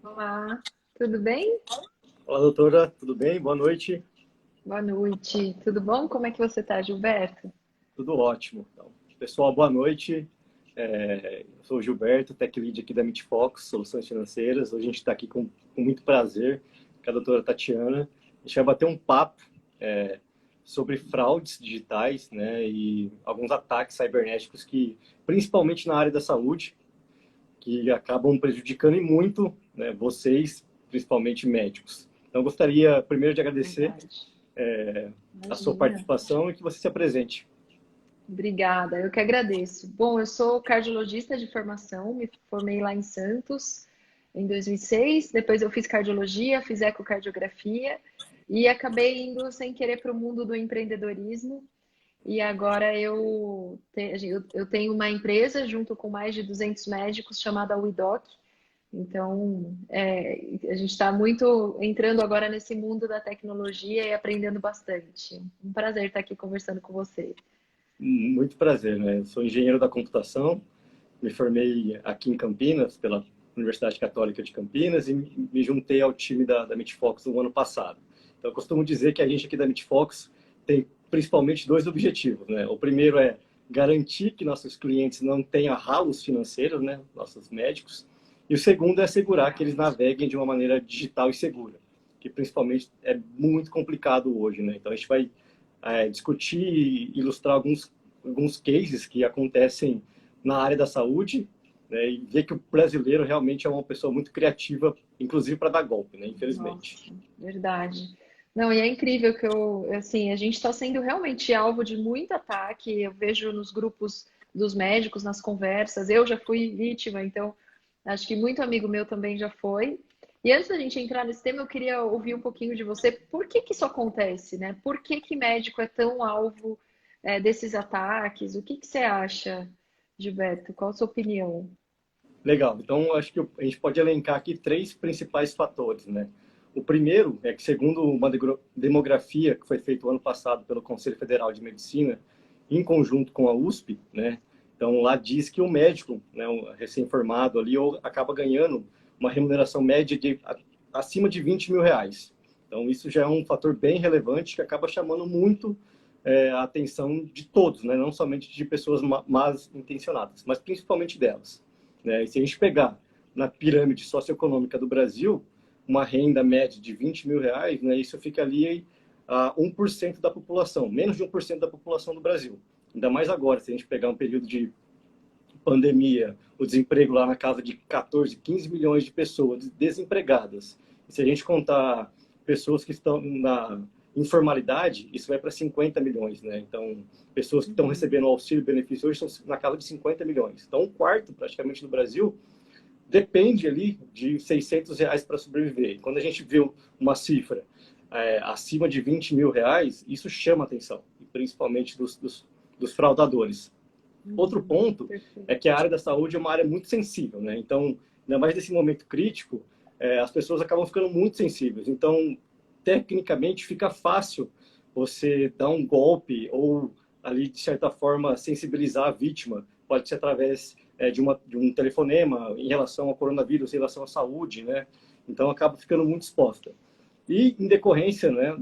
Olá, tudo bem? Olá, doutora, tudo bem? Boa noite. Boa noite, tudo bom? Como é que você tá, Gilberto? Tudo ótimo. Então, pessoal, boa noite. Eu sou o Gilberto, Tech Lead aqui da MitFox, Soluções Financeiras. Hoje a gente está aqui com muito prazer com a doutora Tatiana. A gente vai bater um papo sobre fraudes digitais, né, e alguns ataques cibernéticos que, principalmente na área da saúde, que acabam prejudicando e muito, né, vocês, principalmente médicos. Então, eu gostaria primeiro de agradecer Verdade. a sua Imagina. participação e que você se apresente. Obrigada, eu que agradeço. Bom, eu sou cardiologista de formação, me formei lá em Santos em 2006. Depois eu fiz cardiologia, fiz ecocardiografia e acabei indo sem querer para o mundo do empreendedorismo. E agora eu tenho uma empresa junto com mais de 200 médicos chamada WeDoc. Então, a gente está muito entrando agora nesse mundo da tecnologia e aprendendo bastante. Um prazer estar aqui conversando com você. Muito prazer, né? Eu sou engenheiro da computação, me formei aqui em Campinas, pela Universidade Católica de Campinas, e me juntei ao time da MitFox no ano passado. Então, eu costumo dizer que a gente aqui da MitFox tem principalmente dois objetivos, né? O primeiro é garantir que nossos clientes não tenham ralos financeiros, né? Nossos médicos. E o segundo é assegurar que eles Legal. naveguem de uma maneira digital e segura, que principalmente é muito complicado hoje, né? Então, a gente vai discutir e ilustrar alguns cases que acontecem na área da saúde, né, e ver que o brasileiro realmente é uma pessoa muito criativa, inclusive para dar golpe, né, infelizmente. Nossa, verdade. Não, e é incrível que assim, a gente está sendo realmente alvo de muito ataque. Eu vejo nos grupos dos médicos, nas conversas. Eu já fui vítima, então acho que muito amigo meu também já foi. E antes da gente entrar nesse tema, eu queria ouvir um pouquinho de você. Por que que isso acontece, né? Por que que médico é tão alvo, desses ataques? O que que você acha, Gilberto? Qual a sua opinião? Legal, então acho que a gente pode elencar aqui três principais fatores, né? O primeiro é que, segundo uma demografia que foi feita o ano passado pelo Conselho Federal de Medicina, em conjunto com a USP, né? Então lá diz que o médico, né, um recém-formado ali, acaba ganhando uma remuneração média de acima de R$ 20.000. Então isso já é um fator bem relevante que acaba chamando muito a atenção de todos, né? Não somente de pessoas más intencionadas, mas principalmente delas, né? E se a gente pegar na pirâmide socioeconômica do Brasil, uma renda média de R$ 20.000, né, isso fica ali a 1% da população, menos de 1% da população do Brasil. Ainda mais agora, se a gente pegar um período de pandemia, o desemprego lá na casa de 14, 15 milhões de pessoas desempregadas. E se a gente contar pessoas que estão na informalidade, isso vai para 50 milhões, né? Então, pessoas que estão Uhum. recebendo auxílio e benefício hoje estão na casa de 50 milhões. Então, um quarto, praticamente, do Brasil depende ali de R$ 600 para sobreviver. E quando a gente vê uma cifra acima de R$ 20.000, isso chama atenção, principalmente dos fraudadores. Outro Uhum. ponto Perfeito. é que a área da saúde é uma área muito sensível, né? Então, ainda mais nesse momento crítico, as pessoas acabam ficando muito sensíveis. Então, tecnicamente, fica fácil você dar um golpe ou ali, de certa forma, sensibilizar a vítima. Pode ser através de um telefonema em relação ao coronavírus, em relação à saúde, né? Então, acaba ficando muito exposta. E em decorrência, né,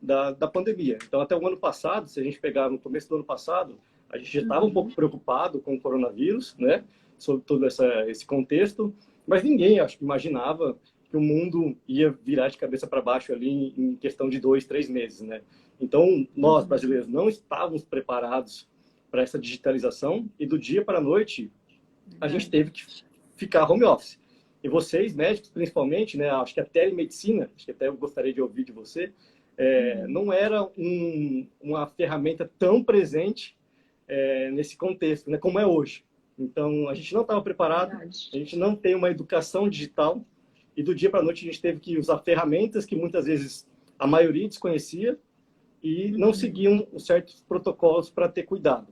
da pandemia. Então, até o ano passado, se a gente pegar no começo do ano passado, a gente já estava um pouco Uhum. preocupado com o coronavírus, né, sobre todo esse contexto, mas ninguém, acho que, imaginava que o mundo ia virar de cabeça para baixo ali em questão de 2, 3 meses, né? Então, nós, Uhum. brasileiros, não estávamos preparados para essa digitalização e do dia para a noite a gente Verdade. teve que ficar home office. E vocês, médicos, principalmente, né, acho que a telemedicina, acho que até eu gostaria de ouvir de você, Uhum. não era uma ferramenta tão presente nesse contexto, né, como é hoje. Então, a gente não estava preparado, Verdade. a gente não tem uma educação digital, e do dia para a noite a gente teve que usar ferramentas que muitas vezes a maioria desconhecia e não Uhum. seguiam os certos protocolos para ter cuidado.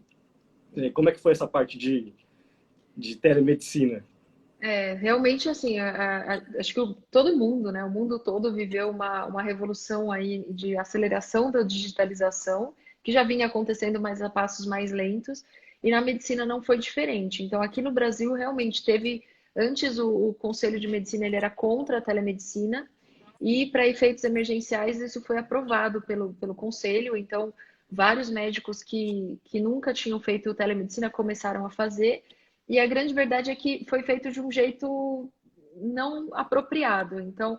Como é que foi essa parte de telemedicina? Realmente, assim, acho que todo mundo, né, o mundo todo viveu uma revolução aí de aceleração da digitalização, que já vinha acontecendo, mas a passos mais lentos, e na medicina não foi diferente. Então, aqui no Brasil, realmente teve Antes, o Conselho de Medicina ele era contra a telemedicina e, para efeitos emergenciais, isso foi aprovado pelo Conselho. Então, vários médicos que nunca tinham feito telemedicina começaram a fazer. E a grande verdade é que foi feito de um jeito não apropriado. Então,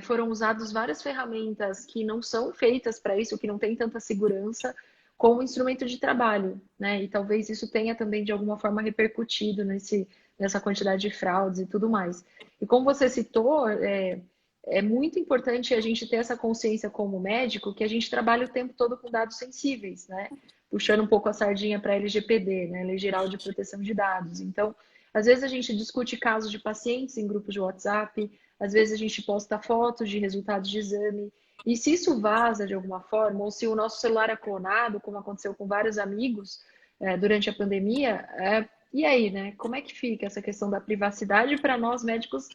foram usadas várias ferramentas que não são feitas para isso, que não têm tanta segurança, como instrumento de trabalho, né? E talvez isso tenha também, de alguma forma, repercutido nessa quantidade de fraudes e tudo mais. E como você citou, é muito importante a gente ter essa consciência como médico que a gente trabalha o tempo todo com dados sensíveis, né? Puxando um pouco a sardinha para a LGPD, né? Lei Geral de Proteção de Dados. Então, às vezes a gente discute casos de pacientes em grupos de WhatsApp, às vezes a gente posta fotos de resultados de exame, e se isso vaza de alguma forma, ou se o nosso celular é clonado, como aconteceu com vários amigos durante a pandemia, e aí, né? Como é que fica essa questão da privacidade para nós médicos?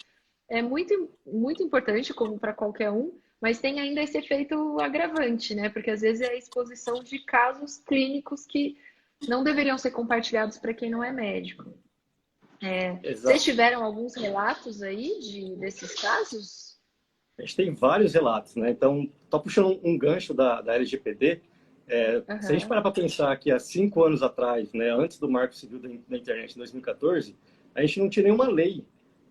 É muito, muito importante, como para qualquer um, mas tem ainda esse efeito agravante, né? Porque às vezes é a exposição de casos clínicos que não deveriam ser compartilhados para quem não é médico. Vocês Exato. tiveram alguns relatos aí desses casos? A gente tem vários relatos, né? Então, tô puxando um gancho da LGPD. Se a gente Aham, parar para pensar que há 5 anos atrás, né, antes do Marco Civil da Internet, em 2014, a gente não tinha nenhuma lei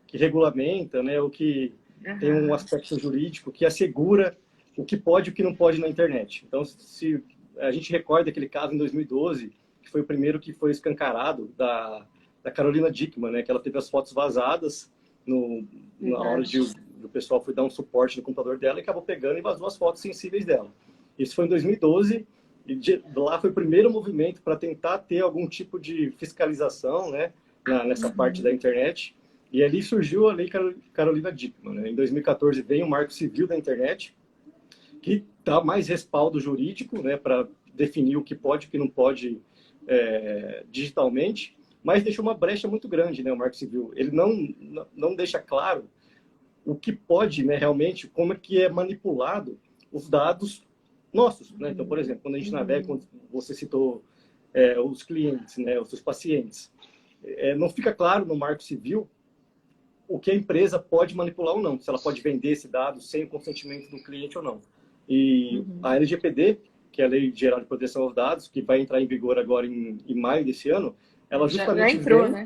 que regulamenta, né, ou que tem um aham, aspecto jurídico que assegura o que pode e o que não pode na internet. Então, se a gente recorda aquele caso em 2012, que foi o primeiro que foi escancarado, da Carolina Dickmann, né, que ela teve as fotos vazadas na hora verdade. o pessoal foi dar um suporte no computador dela e acabou pegando e vazou as fotos sensíveis dela. Isso foi em 2012 e lá foi o primeiro movimento para tentar ter algum tipo de fiscalização, né, nessa parte da Uhum, internet. E ali surgiu a Lei Carolina Dickmann. Né? Em 2014 veio o Marco Civil da Internet, que dá mais respaldo jurídico, né, para definir o que pode e o que não pode digitalmente, mas deixa uma brecha muito grande, né, o Marco Civil. Ele não deixa claro o que pode, né, realmente, como é que é manipulado os dados nossos, né? Então, por uhum, exemplo, quando a gente navega, uhum, quando você citou os clientes, né, os seus pacientes, não fica claro no Marco Civil o que a empresa pode manipular ou não, se ela pode vender esse dado sem o consentimento do cliente ou não. E a uhum. LGPD, que é a Lei Geral de Proteção aos Dados, que vai entrar em vigor agora em maio desse ano, ela Já justamente entrou, vem, né?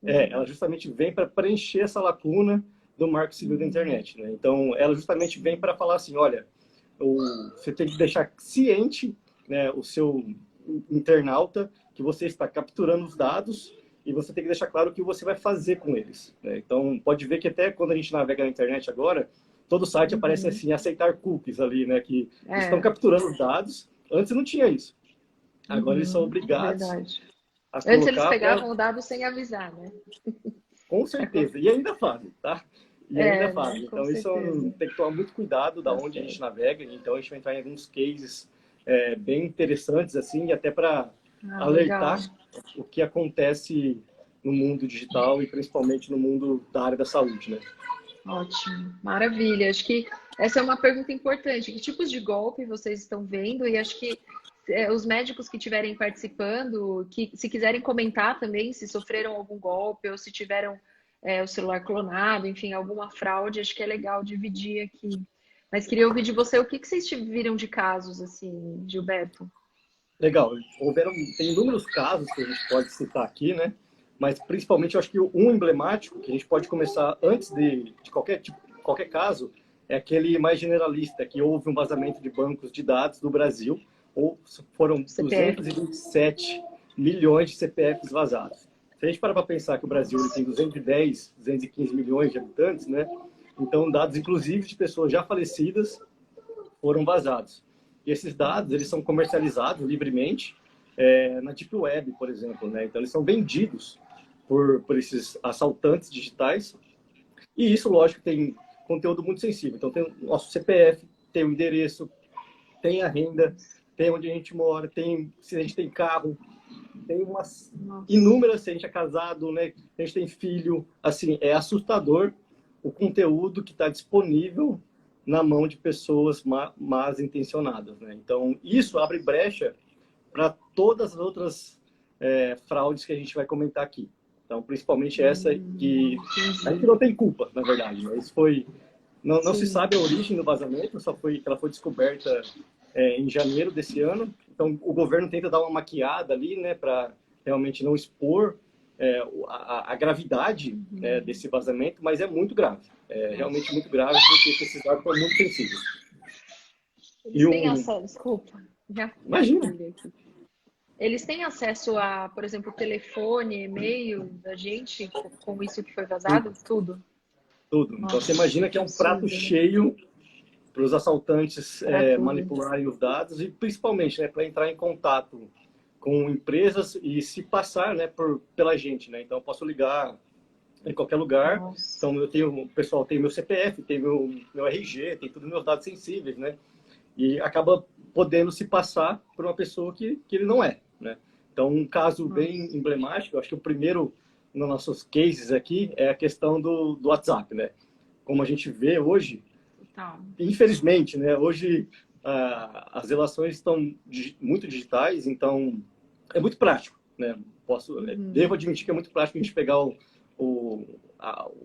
Uhum, ela justamente vem para preencher essa lacuna do Marco Civil da uhum, Internet, né? Então, ela justamente vem sim. para falar assim, olha, você tem que deixar ciente, né, o seu internauta que você está capturando os dados e você tem que deixar claro o que você vai fazer com eles. Né? Então, pode ver que até quando a gente navega na internet agora, todo site aparece Uhum. assim, aceitar cookies ali, né? Que eles estão É, capturando os dados. Antes não tinha isso. Agora eles são uhum, obrigados verdade. a Antes eles colocar para... pegavam o dado sem avisar, né? Com certeza. E ainda fazem, tá? E ainda Né? fazem. Com Então, isso certeza. tem que tomar muito cuidado da Tá onde a gente certo. navega. Então, a gente vai entrar em alguns cases bem interessantes, assim, e até para Ah, legal. alertar o que acontece no mundo digital e principalmente no mundo da área da saúde, né? Ótimo. Maravilha. Acho que essa é uma pergunta importante. Que tipos de golpe vocês estão vendo? E acho que os médicos que estiverem participando, que se quiserem comentar também se sofreram algum golpe ou se tiveram o celular clonado, enfim, alguma fraude, acho que é legal dividir aqui. Mas queria ouvir de você o que vocês viram de casos, assim, Gilberto? Legal. Tem inúmeros casos que a gente pode citar aqui, né? Mas principalmente eu acho que um emblemático que a gente pode começar antes de qualquer caso é aquele mais generalista, que houve um vazamento de bancos de dados do Brasil, ou foram CPF. 227 milhões de CPFs vazados. Se a gente parar para pensar que o Brasil ele tem 210, 215 milhões de habitantes, né? Então, dados inclusive de pessoas já falecidas foram vazados. E esses dados, eles são comercializados livremente na Deep Web, por exemplo, né? Então, eles são vendidos por esses assaltantes digitais. E isso, lógico, tem conteúdo muito sensível. Então, tem o nosso CPF, tem o endereço, tem a renda, tem onde a gente mora, tem se a gente tem carro, tem umas Nossa. inúmeras, se a gente é casado, né? Se a gente tem filho. Assim, é assustador o conteúdo que está disponível na mão de pessoas más intencionadas, né? Então, isso abre brecha para todas as outras fraudes que a gente vai comentar aqui. Então, principalmente essa que a gente não tem culpa, na verdade. Mas foi não se sabe a origem do vazamento, ela foi descoberta em janeiro desse ano. Então, o governo tenta dar uma maquiada ali, né, para realmente não expor a gravidade desse vazamento, mas é muito grave. É realmente muito grave, porque esses dados são muito sensíveis. Eles têm acesso, desculpa. Imagina. Eles têm acesso a, por exemplo, telefone, e-mail da gente com isso que foi vazado? Tudo? Tudo. Então, você imagina que é um prato cheio para os assaltantes manipularem os dados e, principalmente, né, para entrar em contato com empresas e se passar, né, pela gente, né? Então, eu posso ligar em qualquer lugar. Nossa. Então, o pessoal tem meu CPF, tem meu RG, tem todos os meus dados sensíveis, né? E acaba podendo se passar por uma pessoa que ele não é, né? Então, um caso bem emblemático, acho que o primeiro nos nossos cases aqui é a questão do WhatsApp, né? Como a gente vê hoje, infelizmente, né? Hoje as relações estão muito digitais, então é muito prático, né? Devo admitir que é muito prático a gente pegar o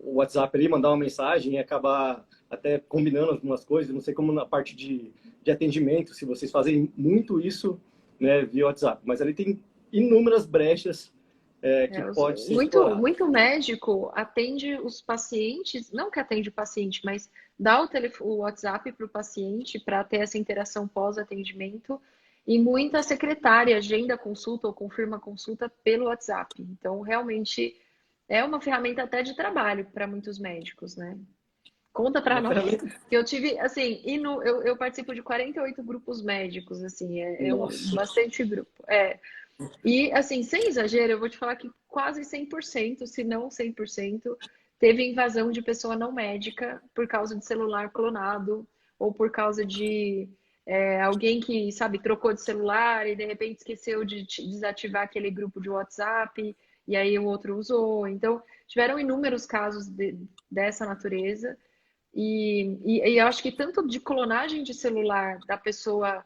WhatsApp ali, mandar uma mensagem e acabar até combinando algumas coisas. Não sei como na parte de atendimento, se vocês fazem muito isso, né, via WhatsApp, mas ali tem inúmeras brechas que pode ser muito médico atende os pacientes, não que atende o paciente, mas dá o WhatsApp para o paciente para ter essa interação pós-atendimento, e muita secretária agenda consulta ou confirma consulta pelo WhatsApp. Então, realmente, é uma ferramenta até de trabalho para muitos médicos, né? Conta para nós. Que eu tive, assim, eu participo de 48 grupos médicos, assim, bastante grupo. E, assim, sem exagero, eu vou te falar que quase 100%, se não 100%, teve invasão de pessoa não médica por causa de celular clonado ou por causa de alguém que, sabe, trocou de celular e de repente esqueceu de desativar aquele grupo de WhatsApp e aí o outro usou. Então, tiveram inúmeros casos dessa natureza. E eu acho que tanto de clonagem de celular da pessoa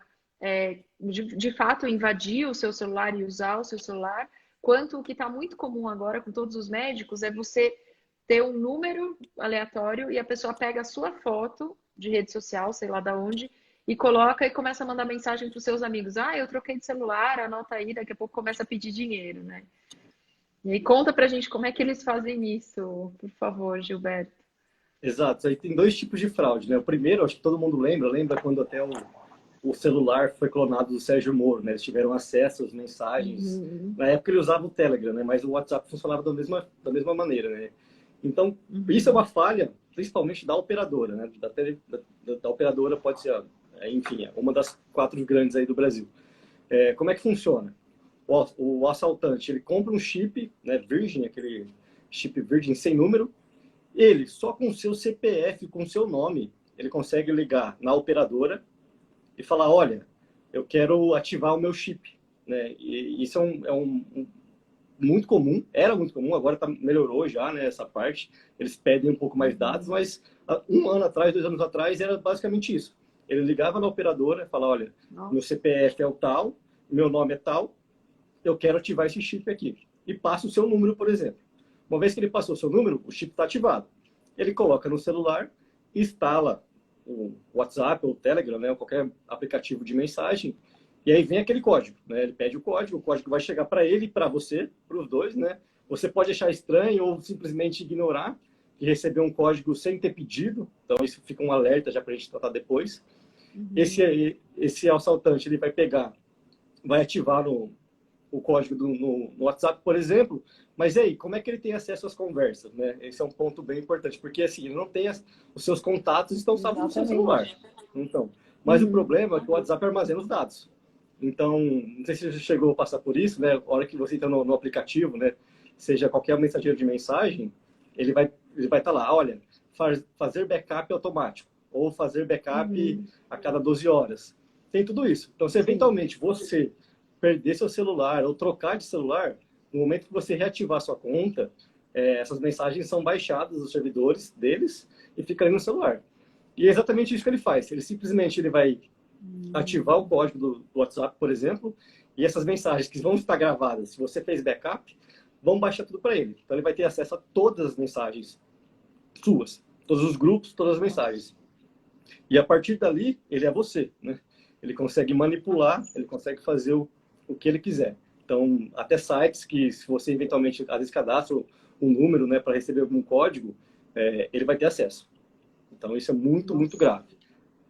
de fato invadir o seu celular e usar o seu celular, quanto o que está muito comum agora com todos os médicos é você ter um número aleatório e a pessoa pega a sua foto de rede social, sei lá da onde, e coloca e começa a mandar mensagem para os seus amigos. Ah, eu troquei de celular, anota aí, daqui a pouco começa a pedir dinheiro, né? E aí conta pra gente como é que eles fazem isso, por favor, Gilberto. Exato, aí tem dois tipos de fraude, né? O primeiro, acho que todo mundo lembra quando até o celular foi clonado do Sérgio Moro, né? Eles tiveram acesso às mensagens. Na época ele usava o Telegram, né? Mas o WhatsApp funcionava da mesma maneira, né? Então, isso é uma falha, principalmente da operadora, né? Da operadora pode ser, enfim, uma das 4 grandes aí do Brasil. Como é que funciona? O assaltante, ele compra um chip, né, virgem, aquele chip virgem sem número. Ele, só com o seu CPF, com o seu nome, ele consegue ligar na operadora e falar, olha, eu quero ativar o meu chip, né? E isso muito comum, era muito comum, agora melhorou já, né, essa parte. Eles pedem um pouco mais dados, mas 1 ano atrás, 2 anos atrás, era basicamente isso. Ele ligava na operadora e falava, olha, meu CPF é o tal, meu nome é tal, eu quero ativar esse chip aqui. E passa o seu número, por exemplo. Uma vez que ele passou o seu número, o chip está ativado. Ele coloca no celular, instala o WhatsApp ou o Telegram, né, ou qualquer aplicativo de mensagem, e aí vem aquele código, né? Ele pede o código vai chegar para ele e para você, para os dois, né? Você pode achar estranho ou simplesmente ignorar e receber um código sem ter pedido, então isso fica um alerta já para a gente tratar depois. Esse assaltante, ele vai ativar o código no WhatsApp, por exemplo, mas aí, como é que ele tem acesso às conversas, né? Esse é um ponto bem importante, porque assim, ele não tem os seus contatos estão salvos no seu celular. Então, mas o problema é que o WhatsApp armazena os dados. Então, não sei se você chegou a passar por isso, né? A hora que você entra no aplicativo, né? Seja qualquer mensageiro de mensagem, ele vai estar lá, olha, fazer backup automático, ou fazer backup a cada 12 horas. Tem tudo isso. Então, se eventualmente você perder seu celular ou trocar de celular, no momento que você reativar sua conta, essas mensagens são baixadas dos servidores deles e ficam ali no celular. E é exatamente isso que ele faz. Ele simplesmente vai ativar o código do WhatsApp, por exemplo, e essas mensagens que vão estar gravadas, se você fez backup, vão baixar tudo para ele. Então ele vai ter acesso a todas as mensagens suas, todos os grupos, todas as mensagens. E a partir dali, ele é você, né? Ele consegue manipular, ele consegue fazer o que ele quiser. Então, até sites que, se você eventualmente, às vezes, cadastra um número, né, para receber algum código, ele vai ter acesso. Então, isso é muito, muito grave.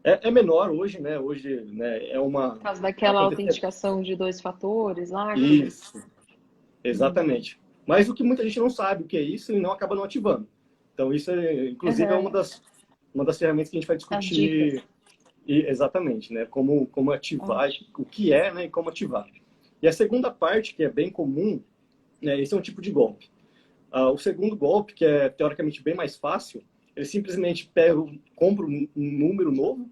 É menor hoje, né? Hoje, né, é uma... Por causa daquela autenticação de 2 fatores lá. Isso, exatamente. Mas o que muita gente não sabe o que é isso e não acaba não ativando. Então, isso, inclusive, é uma das ferramentas que a gente vai discutir. Exatamente, né? Como ativar, o que é, né? E como ativar. E a segunda parte, que é bem comum, né? Esse é um tipo de golpe. O segundo golpe, que é teoricamente bem mais fácil, ele simplesmente compra um número novo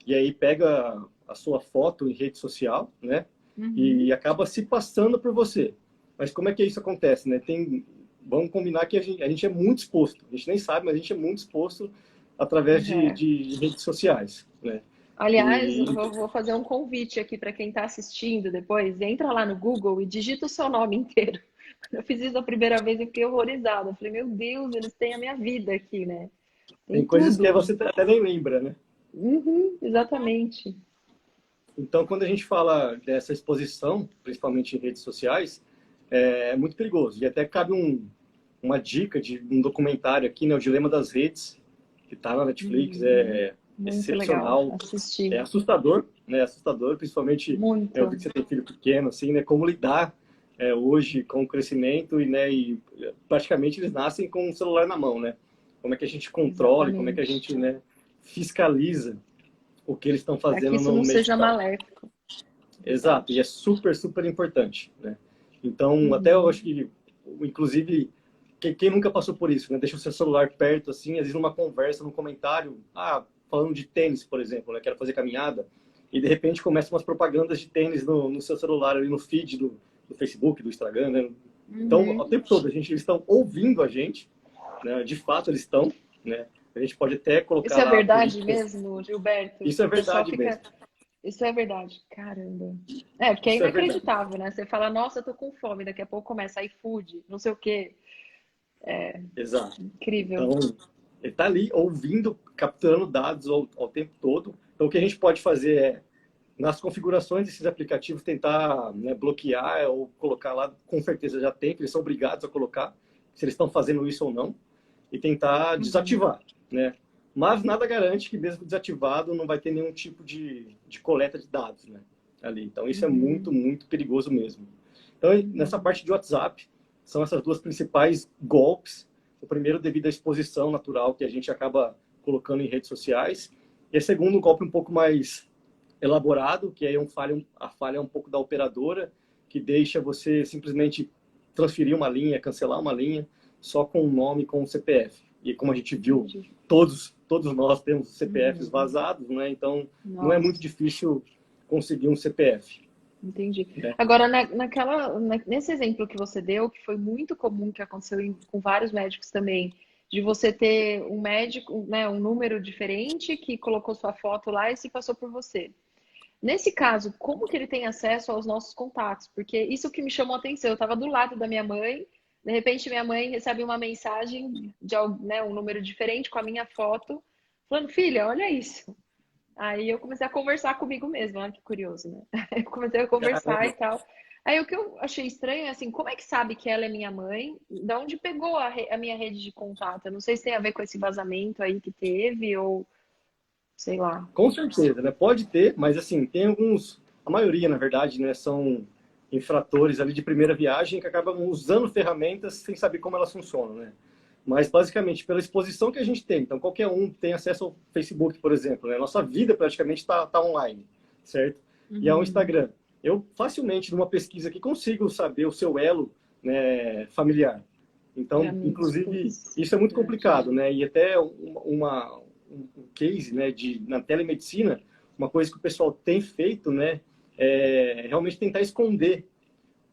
e aí pega a sua foto em rede social, né? E acaba se passando por você. Mas como é que isso acontece, né? Vamos combinar que a gente é muito exposto. A gente nem sabe, mas a gente é muito exposto através de redes sociais, né? Aliás, eu vou fazer um convite aqui para quem está assistindo depois. Entra lá no Google e digita o seu nome inteiro. Eu fiz isso a primeira vez e fiquei horrorizada. Eu falei, meu Deus, eles têm a minha vida aqui, né? Tem coisas que você até nem lembra, né? Exatamente. Então, quando a gente fala dessa exposição, principalmente em redes sociais, é muito perigoso. E até cabe uma dica de um documentário aqui, né? O Dilema das Redes, que está na Netflix, muito excepcional. Legal assistir. É assustador, né? Assustador, principalmente eu vi que você tem filho pequeno, assim, né? Como lidar hoje com o crescimento e praticamente eles nascem com o celular na mão, né? Como é que a gente controla, como é que a gente, né, fiscaliza o que eles estão fazendo que isso não seja maléfico. Exato, e é super, super importante, né? Então, até eu acho que, inclusive, quem nunca passou por isso, né? Deixa o seu celular perto, assim, às vezes numa conversa, num comentário, falando de tênis, por exemplo, né? Quero fazer caminhada, e de repente começam umas propagandas de tênis no seu celular, ali no feed do Facebook, do Instagram, né? Então, o tempo todo, eles estão ouvindo a gente, né? De fato, eles estão, né? A gente pode até colocar Isso é verdade mesmo, Gilberto? Isso é verdade mesmo. Isso é verdade, caramba. Porque é inacreditável, né? Você fala, nossa, eu tô com fome, daqui a pouco começa iFood, não sei o quê. Exato. Incrível. Então, ele está ali ouvindo, capturando dados ao tempo todo. Então, o que a gente pode fazer é, nas configurações desses aplicativos, tentar, né, bloquear ou colocar lá, com certeza já tem, que eles são obrigados a colocar, se eles estão fazendo isso ou não, e tentar desativar, né? Mas nada garante que mesmo desativado não vai ter nenhum tipo de coleta de dados, né? Ali. Então, isso é muito, muito perigoso mesmo. Então, nessa parte de WhatsApp, são essas duas principais golpes. O primeiro, devido à exposição natural que a gente acaba colocando em redes sociais. E o segundo, um golpe um pouco mais elaborado, que aí a falha é um pouco da operadora, que deixa você simplesmente transferir uma linha, cancelar uma linha, só com o nome, com o CPF. E como a gente viu, todos nós temos CPFs vazados, né? Então, não é muito difícil conseguir um CPF. Entendi. Agora, nesse exemplo que você deu, que foi muito comum, que aconteceu com vários médicos também, de você ter um médico, né, um número diferente que colocou sua foto lá e se passou por você. Nesse caso, como que ele tem acesso aos nossos contatos? Porque isso que me chamou a atenção. Eu estava do lado da minha mãe, de repente minha mãe recebe uma mensagem de um número diferente com a minha foto, falando, filha, olha isso. Aí eu comecei a conversar comigo mesma, olha que curioso, né? Eu comecei a conversar e tal. Aí o que eu achei estranho é assim, como é que sabe que ela é minha mãe? Da onde pegou a minha rede de contato? Eu não sei se tem a ver com esse vazamento aí que teve ou sei lá. Com certeza, né? Pode ter, mas assim, tem alguns, a maioria, na verdade, né, são infratores ali de primeira viagem que acabam usando ferramentas sem saber como elas funcionam, né? Mas basicamente pela exposição que a gente tem. Então qualquer um tem acesso ao Facebook, por exemplo, né? Nossa vida praticamente está online, certo? E ao Instagram. Eu facilmente, numa pesquisa aqui, consigo saber o seu elo, né, familiar. Então, inclusive, isso é muito complicado, né? E até um case, né, na telemedicina, uma coisa que o pessoal tem feito, né, é realmente tentar esconder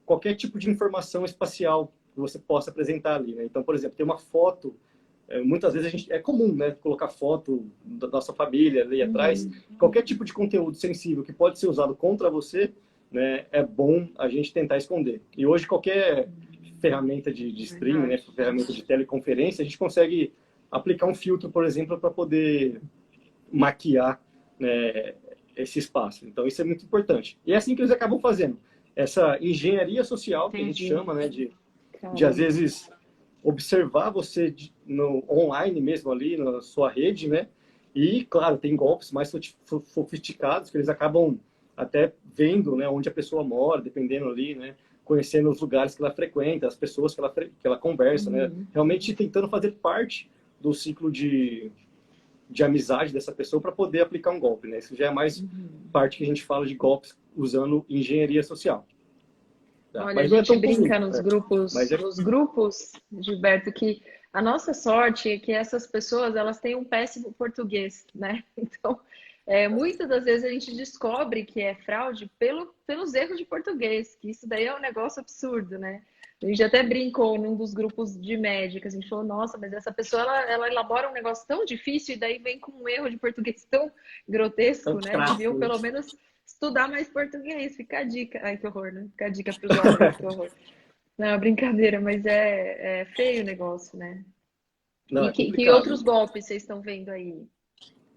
qualquer tipo de informação espacial que você possa apresentar ali, né? Então, por exemplo, tem uma foto, muitas vezes é comum, né, colocar foto da nossa família ali atrás, qualquer tipo de conteúdo sensível que pode ser usado contra você, né, é bom a gente tentar esconder. E hoje qualquer ferramenta de streaming, né, ferramenta de teleconferência, a gente consegue aplicar um filtro, por exemplo, para poder maquiar, né, esse espaço. Então, isso é muito importante. E é assim que eles acabam fazendo. Essa engenharia social, que a gente chama, né, de às vezes observar você no online mesmo ali na sua rede, né? E claro, tem golpes mais sofisticados que eles acabam até vendo, né, onde a pessoa mora, dependendo ali, né, conhecendo os lugares que ela frequenta, as pessoas que ela conversa, né? Realmente tentando fazer parte do ciclo de amizade dessa pessoa para poder aplicar um golpe, né? Isso já é mais parte que a gente fala de golpes usando engenharia social. Tá? Olha, Mas a não é gente tão brinca comum, nos né? grupos, Mas é... Gilberto, que a nossa sorte é que essas pessoas elas têm um péssimo português, né? Então, muitas das vezes a gente descobre que é fraude pelos erros de português, que isso daí é um negócio absurdo, né? A gente até brincou num dos grupos de médicas, a gente falou, nossa, mas essa pessoa ela elabora um negócio tão difícil e daí vem com um erro de português tão grotesco, tão né? crasso, Deviam né? pelo menos estudar mais português, fica a dica. Ai, que horror, né? Fica a dica para os alunos, que horror. Não, brincadeira, mas é feio o negócio, né? Não, E é que complicado. outros golpes vocês estão vendo aí?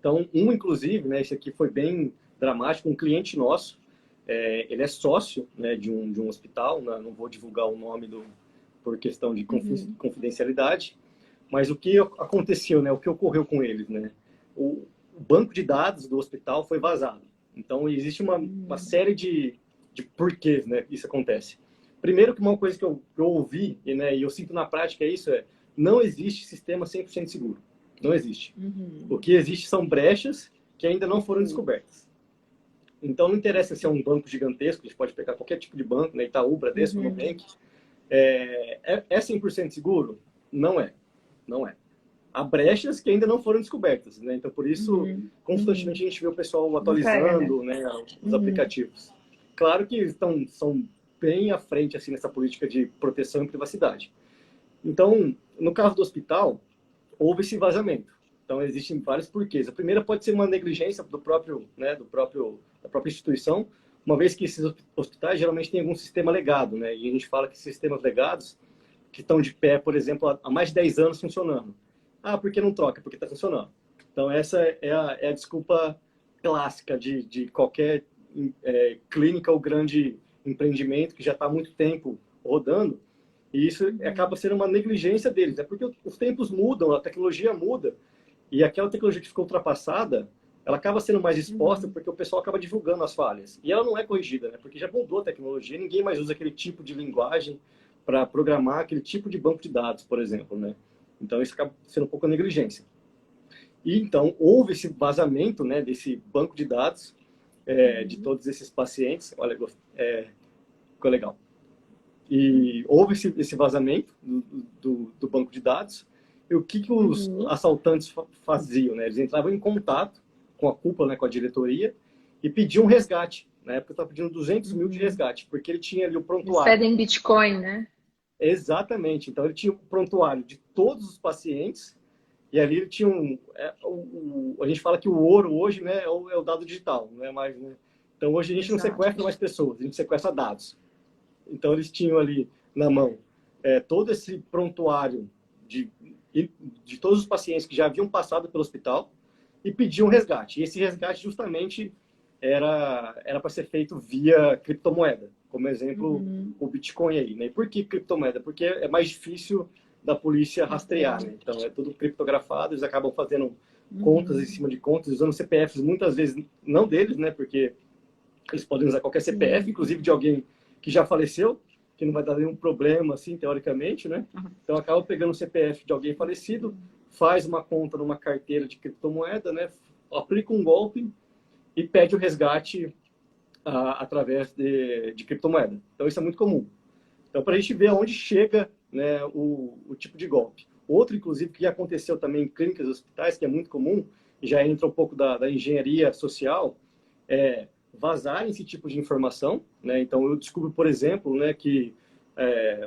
Então, inclusive, né, esse aqui foi bem dramático, um cliente nosso, ele é sócio, né, de um hospital, né, não vou divulgar o nome por questão de confidencialidade, mas o que aconteceu, né, o que ocorreu com eles, né? O banco de dados do hospital foi vazado. Então, existe uma série de porquês, né, isso acontece. Primeiro, que uma coisa que eu ouvi, e eu sinto na prática isso, não existe sistema 100% seguro. Não existe. O que existe são brechas que ainda não foram descobertas. Então, não interessa se é um banco gigantesco, a gente pode pegar qualquer tipo de banco, né, Itaú, Bradesco, Nubank. É 100% seguro? Não é. Não é. Há brechas que ainda não foram descobertas, né? Então, por isso, constantemente a gente vê o pessoal Não pega, né? atualizando, né, os aplicativos. Claro que são bem à frente assim, nessa política de proteção e privacidade. Então, no caso do hospital, houve esse vazamento. Então, existem vários porquês. A primeira pode ser uma negligência da própria instituição, uma vez que esses hospitais geralmente têm algum sistema legado, né? E a gente fala que sistemas legados que estão de pé, por exemplo, há mais de 10 anos funcionando. Ah, por que não troca? Porque está funcionando. Então, essa é a desculpa clássica de qualquer clínica ou grande empreendimento que já está há muito tempo rodando. E isso acaba sendo uma negligência deles. É porque os tempos mudam, a tecnologia muda. E aquela tecnologia que ficou ultrapassada, ela acaba sendo mais exposta porque o pessoal acaba divulgando as falhas. E ela não é corrigida, né? Porque já mudou a tecnologia, ninguém mais usa aquele tipo de linguagem para programar aquele tipo de banco de dados, por exemplo, né? Então, isso acaba sendo um pouco negligência. E, então, houve esse vazamento, né, desse banco de dados de todos esses pacientes. Olha, ficou legal. E houve esse vazamento do banco de dados. E o que os assaltantes faziam, né? Eles entravam em contato com a cúpula, né, com a diretoria, e pediam um resgate. Na época, estava pedindo 200 mil de resgate, porque ele tinha ali o Eles prontuário. pedem Bitcoin, né? Exatamente. Então, ele tinha o prontuário de todos os pacientes, e ali ele tinha a gente fala que o ouro hoje, né, é o dado digital, não é mais, né? Então, hoje a gente não sequestra mais pessoas, a gente sequestra dados. Então, eles tinham ali na mão todo esse prontuário de todos os pacientes que já haviam passado pelo hospital e pediam resgate. E esse resgate, justamente, era para ser feito via criptomoeda. Como exemplo, o Bitcoin aí, né? E por que criptomoeda? Porque é mais difícil da polícia rastrear, né? Então, é tudo criptografado, eles acabam fazendo contas em cima de contas, usando CPFs, muitas vezes não deles, né? Porque eles podem usar qualquer CPF, inclusive de alguém que já faleceu, que não vai dar nenhum problema, assim, teoricamente, né? Então, acaba pegando o CPF de alguém falecido, faz uma conta numa carteira de criptomoeda, né? Aplica um golpe e pede o resgate através de criptomoeda. Então, isso é muito comum. Então, para a gente ver aonde chega, né, o tipo de golpe. Outro, inclusive, que aconteceu também em clínicas e hospitais, que é muito comum, e já entra um pouco da engenharia social, vazar esse tipo de informação, né? Então, eu descubro, por exemplo, né, que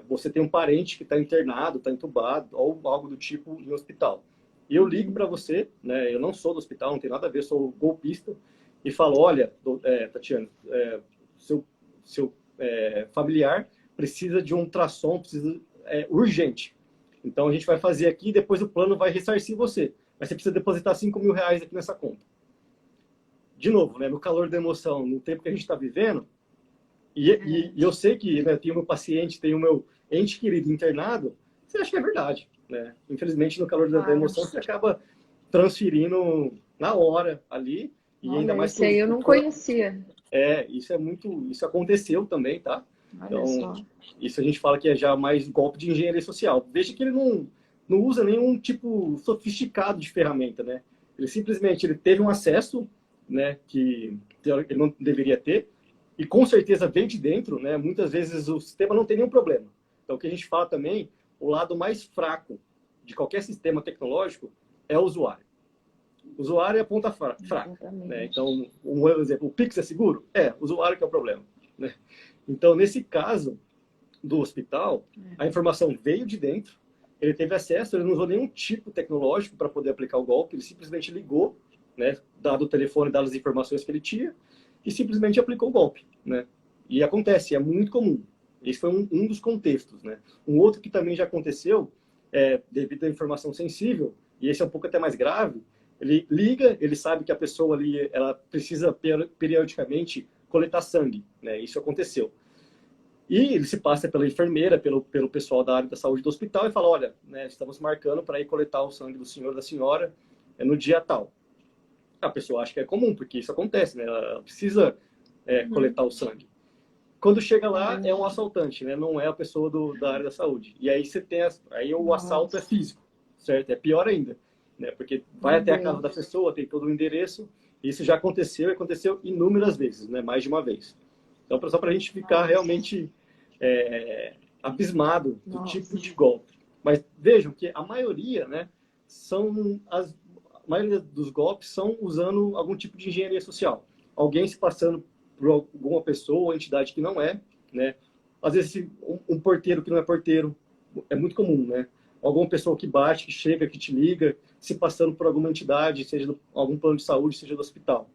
você tem um parente que está internado, está entubado, ou algo do tipo em hospital. E eu ligo para você, né? Eu não sou do hospital, não tem nada a ver, sou golpista, e falo, olha, Tatiana, seu familiar precisa de um ultrassom, precisa urgente. Então, a gente vai fazer aqui, depois o plano vai ressarcir você. Mas você precisa depositar R$ 5.000 aqui nessa conta. De novo, né, no calor da emoção, no tempo que a gente está vivendo, e eu sei que, né, tem o meu paciente, tem o meu ente querido internado, você acha que é verdade, né? Infelizmente, no calor da emoção, você acaba transferindo na hora ali, e ainda mais... Esse aí eu não conhecia. Isso aconteceu também, tá? Olha Então, só. isso a gente fala que é já mais golpe de engenharia social. Veja que ele não usa nenhum tipo sofisticado de ferramenta, né? Ele simplesmente teve um acesso, né, que ele não deveria ter, e com certeza vem de dentro, né? Muitas vezes o sistema não tem nenhum problema. Então, o que a gente fala também, o lado mais fraco de qualquer sistema tecnológico é o usuário. O usuário é a ponta fraca. Né? Então, um exemplo, o Pix é seguro? O usuário que é o problema. Né? Então, nesse caso do hospital, a informação veio de dentro, ele teve acesso, ele não usou nenhum tipo tecnológico para poder aplicar o golpe, ele simplesmente ligou, né, dado o telefone, dadas as informações que ele tinha, e simplesmente aplicou o golpe. Né? E acontece, é muito comum. Esse foi um dos contextos. Né? Um outro que também já aconteceu, devido à informação sensível, e esse é um pouco até mais grave, ele liga, ele sabe que a pessoa ali, ela precisa periodicamente coletar sangue, né? Isso aconteceu. E ele se passa pela enfermeira, pelo pessoal da área da saúde do hospital e fala, olha, né, estamos marcando para ir coletar o sangue do senhor ou da senhora no dia tal. A pessoa acha que é comum, porque isso acontece, né? Ela precisa coletar o sangue. Quando chega lá, é um assaltante, né? Não é a pessoa da área da saúde. E aí você tem aí o assalto é físico, certo? É pior ainda. Né? Porque vai até a casa da pessoa, tem todo o endereço. Isso já aconteceu, e aconteceu inúmeras vezes, né? Mais de uma vez. Então, só para a gente ficar realmente abismado do tipo de golpe. Mas vejam que a maioria, né, a maioria dos golpes são usando algum tipo de engenharia social. Alguém se passando por alguma pessoa ou entidade que não é, né? Às vezes um porteiro que não é porteiro, é muito comum, né? Alguma pessoa que bate, que chega, que te liga, se passando por alguma entidade, seja algum plano de saúde, seja do hospital.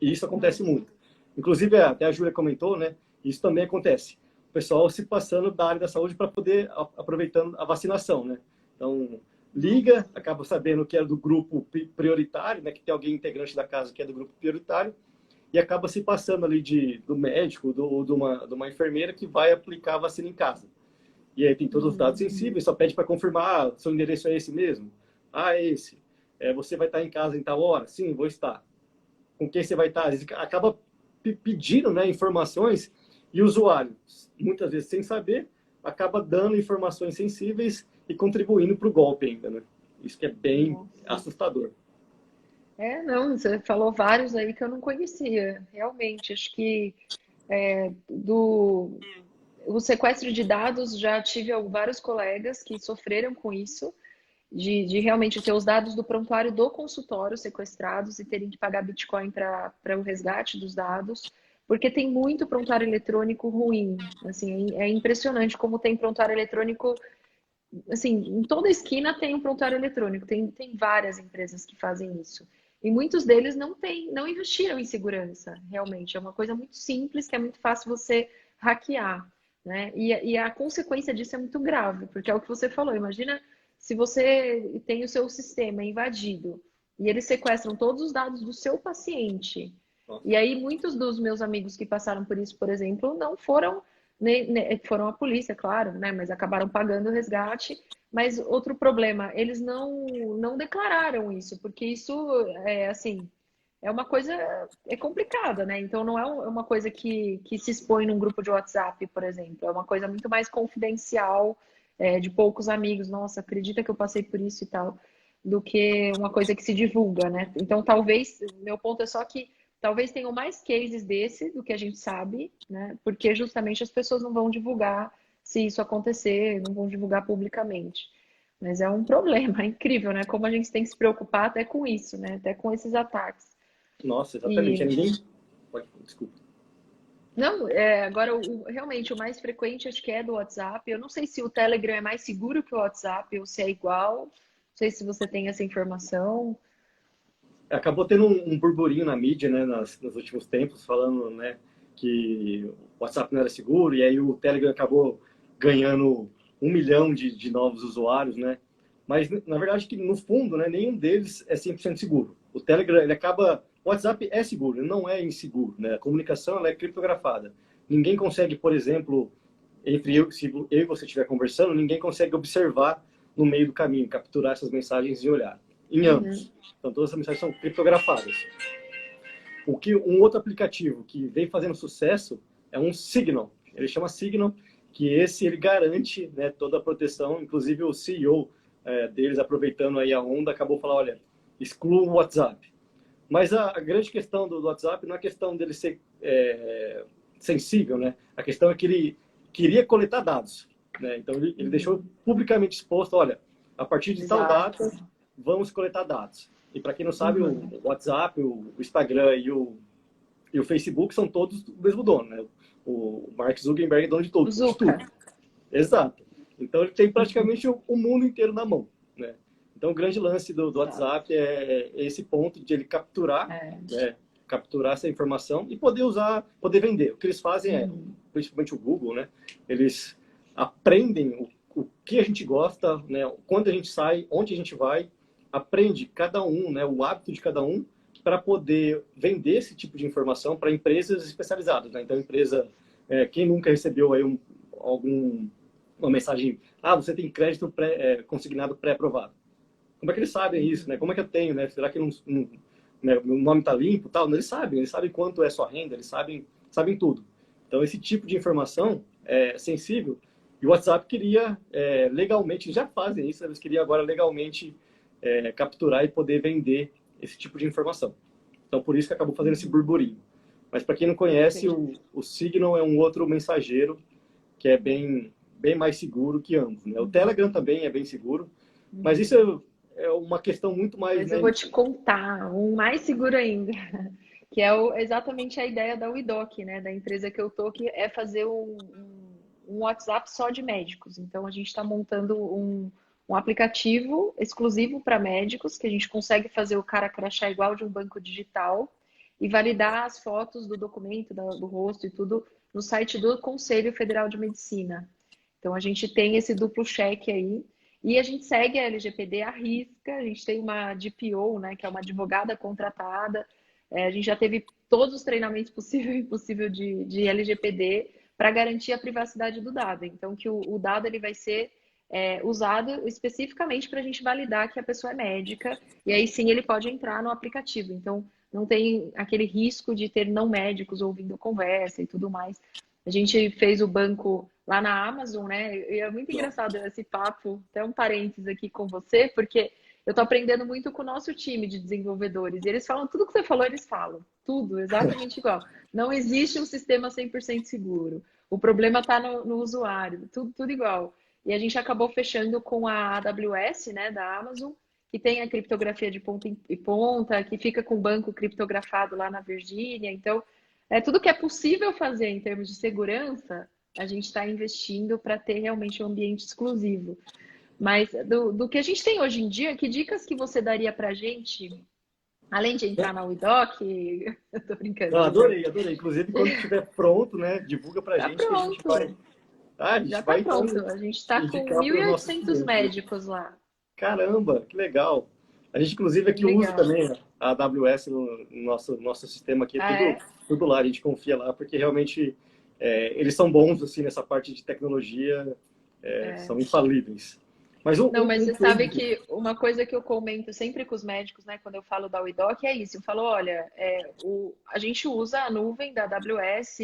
E isso acontece muito. Inclusive, até a Júlia comentou, né? Isso também acontece. O pessoal se passando da área da saúde para poder, aproveitando a vacinação, né? Então, liga, acaba sabendo que é do grupo prioritário, né? Que tem alguém integrante da casa que é do grupo prioritário, e acaba se passando ali do médico ou de uma enfermeira que vai aplicar a vacina em casa. E aí tem todos os dados sensíveis, só pede para confirmar, seu endereço é esse mesmo? É esse. Você vai estar em casa em tal hora? Sim, vou estar. Com quem você vai estar? Acaba pedindo, né, informações, e o usuário, muitas vezes sem saber, acaba dando informações sensíveis e contribuindo para o golpe ainda. Né? Isso que é bem assustador. Não, você falou vários aí que eu não conhecia. Realmente, acho que o sequestro de dados, já tive vários colegas que sofreram com isso, de realmente ter os dados do prontuário do consultório sequestrados e terem que pagar Bitcoin para o resgate dos dados, porque tem muito prontuário eletrônico ruim. Assim, é impressionante como tem prontuário eletrônico. Assim, em toda esquina tem um prontuário eletrônico, tem várias empresas que fazem isso. E muitos deles não investiram em segurança, realmente. É uma coisa muito simples, que é muito fácil você hackear. Né? E a consequência disso é muito grave, porque é o que você falou. Imagina se você tem o seu sistema invadido e eles sequestram todos os dados do seu paciente. E aí muitos dos meus amigos que passaram por isso, por exemplo, não foram, foram a polícia, claro, né? Mas acabaram pagando o resgate. Mas outro problema, eles não declararam isso, porque isso é uma coisa complicada, né? Então não é uma coisa que se expõe num grupo de WhatsApp, por exemplo. É uma coisa muito mais confidencial, de poucos amigos. Nossa, acredita que eu passei por isso e tal, do que uma coisa que se divulga, né? Então talvez, meu ponto é só que talvez tenham mais cases desse do que a gente sabe, né? Porque justamente as pessoas não vão divulgar se isso acontecer, não vão divulgar publicamente. Mas é um problema, é incrível, né? Como a gente tem que se preocupar até com isso, né? Até com esses ataques. Nossa, exatamente. Ninguém... Desculpa. Não, agora realmente o mais frequente acho que é do WhatsApp. Eu não sei se o Telegram é mais seguro que o WhatsApp ou se é igual. Não sei se você tem essa informação. Acabou tendo um burburinho na mídia, né, nos últimos tempos, falando, né, que o WhatsApp não era seguro, e aí o Telegram acabou ganhando 1 milhão de novos usuários, né? Mas, na verdade, que no fundo, né, nenhum deles é 100% seguro. O Telegram, ele acaba... O WhatsApp é seguro, ele não é inseguro, né? A comunicação, ela é criptografada. Ninguém consegue, por exemplo, se eu e você estiver conversando, ninguém consegue observar no meio do caminho, capturar essas mensagens e olhar. Em ambos. Então, todas essas mensagens são criptografadas. Um outro aplicativo que vem fazendo sucesso é um Signal. Ele chama Signal, que ele garante, né, toda a proteção. Inclusive, o CEO deles, aproveitando aí a onda, acabou falando, olha, exclua o WhatsApp. Mas a grande questão do WhatsApp não é a questão dele ser sensível, né? A questão é que ele queria coletar dados, né? Então, ele deixou publicamente exposto, olha, a partir de tal data, vamos coletar dados. E para quem não sabe, o WhatsApp, o Instagram e o Facebook são todos do mesmo dono, né? O Mark Zuckerberg é dono de tudo. Exato. Então, ele tem praticamente o mundo inteiro na mão, né? Então, o grande lance do WhatsApp é esse ponto de ele capturar, né, capturar essa informação e poder usar, poder vender. O que eles fazem principalmente o Google, né? Eles aprendem o que a gente gosta, né? Quando a gente sai, onde a gente vai, aprende cada um, né? O hábito de cada um para poder vender esse tipo de informação para empresas especializadas, né? Então, empresa, quem nunca recebeu aí uma mensagem, você tem crédito consignado pré-aprovado. Como é que eles sabem isso, né? Como é que eu tenho, né? Será que né, meu nome está limpo, tal? Eles sabem quanto é sua renda, eles sabem tudo. Então, esse tipo de informação é sensível. E o WhatsApp queria legalmente, já fazem isso, eles queriam agora legalmente capturar e poder vender esse tipo de informação. Então, por isso que acabou fazendo esse burburinho. Mas, para quem não conhece, o Signal é um outro mensageiro que é bem mais seguro que ambos, né? O Telegram também é bem seguro, mas isso é uma questão muito mais... Mas eu vou te contar um mais seguro ainda, que é exatamente a ideia da WeDoc, né? Da empresa que eu tô, que é fazer um WhatsApp só de médicos. Então, a gente está montando um aplicativo exclusivo para médicos, que a gente consegue fazer o cara crachá igual de um banco digital e validar as fotos do documento, do rosto e tudo no site do Conselho Federal de Medicina. Então, a gente tem esse duplo cheque aí. E a gente segue a LGPD à risca, a gente tem uma DPO, né, que é uma advogada contratada, a gente já teve todos os treinamentos possível e impossível de LGPD para garantir a privacidade do dado. Então, que o dado ele vai ser usado especificamente para a gente validar que a pessoa é médica, e aí sim ele pode entrar no aplicativo. Então, não tem aquele risco de ter não médicos ouvindo conversa e tudo mais. A gente fez o banco lá na Amazon, né? E é muito engraçado esse papo, até um parênteses aqui com você, porque eu tô aprendendo muito com o nosso time de desenvolvedores. E eles falam tudo que você falou, eles falam. Tudo, exatamente igual. Não existe um sistema 100% seguro. O problema está no usuário, tudo igual. E a gente acabou fechando com a AWS, né, da Amazon, que tem a criptografia de ponta em ponta, que fica com o banco criptografado lá na Virgínia. Então, tudo que é possível fazer em termos de segurança, a gente está investindo para ter realmente um ambiente exclusivo. Mas do que a gente tem hoje em dia, que dicas que você daria para a gente, além de entrar na WeDoc? Eu tô brincando. Adorei. Inclusive, quando estiver pronto, né, divulga para a gente que a gente vai... a gente Já vai, está pronto. A gente está com 1.800 médicos lá. Caramba, que legal. A gente, inclusive, aqui usa também a AWS no nosso sistema aqui. Tudo lá, a gente confia lá, porque realmente eles são bons assim, nessa parte de tecnologia, são infalíveis. Mas mas você sabe que uma coisa que eu comento sempre com os médicos, né, quando eu falo da WeDoc, é isso. Eu falo, olha, a gente usa a nuvem da AWS,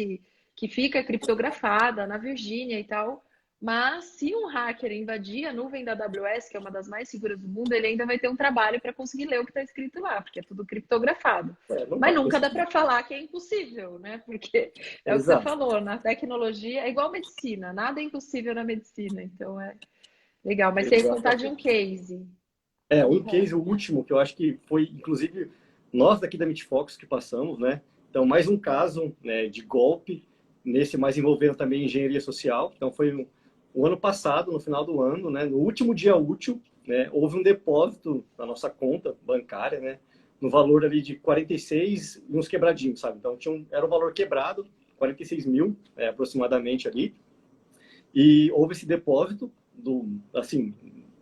que fica criptografada na Virgínia e tal, mas se um hacker invadir a nuvem da AWS, que é uma das mais seguras do mundo, ele ainda vai ter um trabalho para conseguir ler o que está escrito lá, porque é tudo criptografado. Mas nunca dá para falar que é impossível, né? Porque é o que você falou, na tecnologia é igual medicina, nada é impossível na medicina, então legal. Mas você ia contar de um case. Um case, o último, que eu acho que foi, inclusive, nós daqui da MeetFox que passamos, né? Então, mais um caso, né, de golpe, nesse mais envolvendo também engenharia social. Então, foi o ano passado, no final do ano, né, no último dia útil, né, houve um depósito na nossa conta bancária, né, no valor ali de 46 e uns quebradinhos, sabe? Então, era um valor quebrado, 46 mil aproximadamente ali. E houve esse depósito, assim,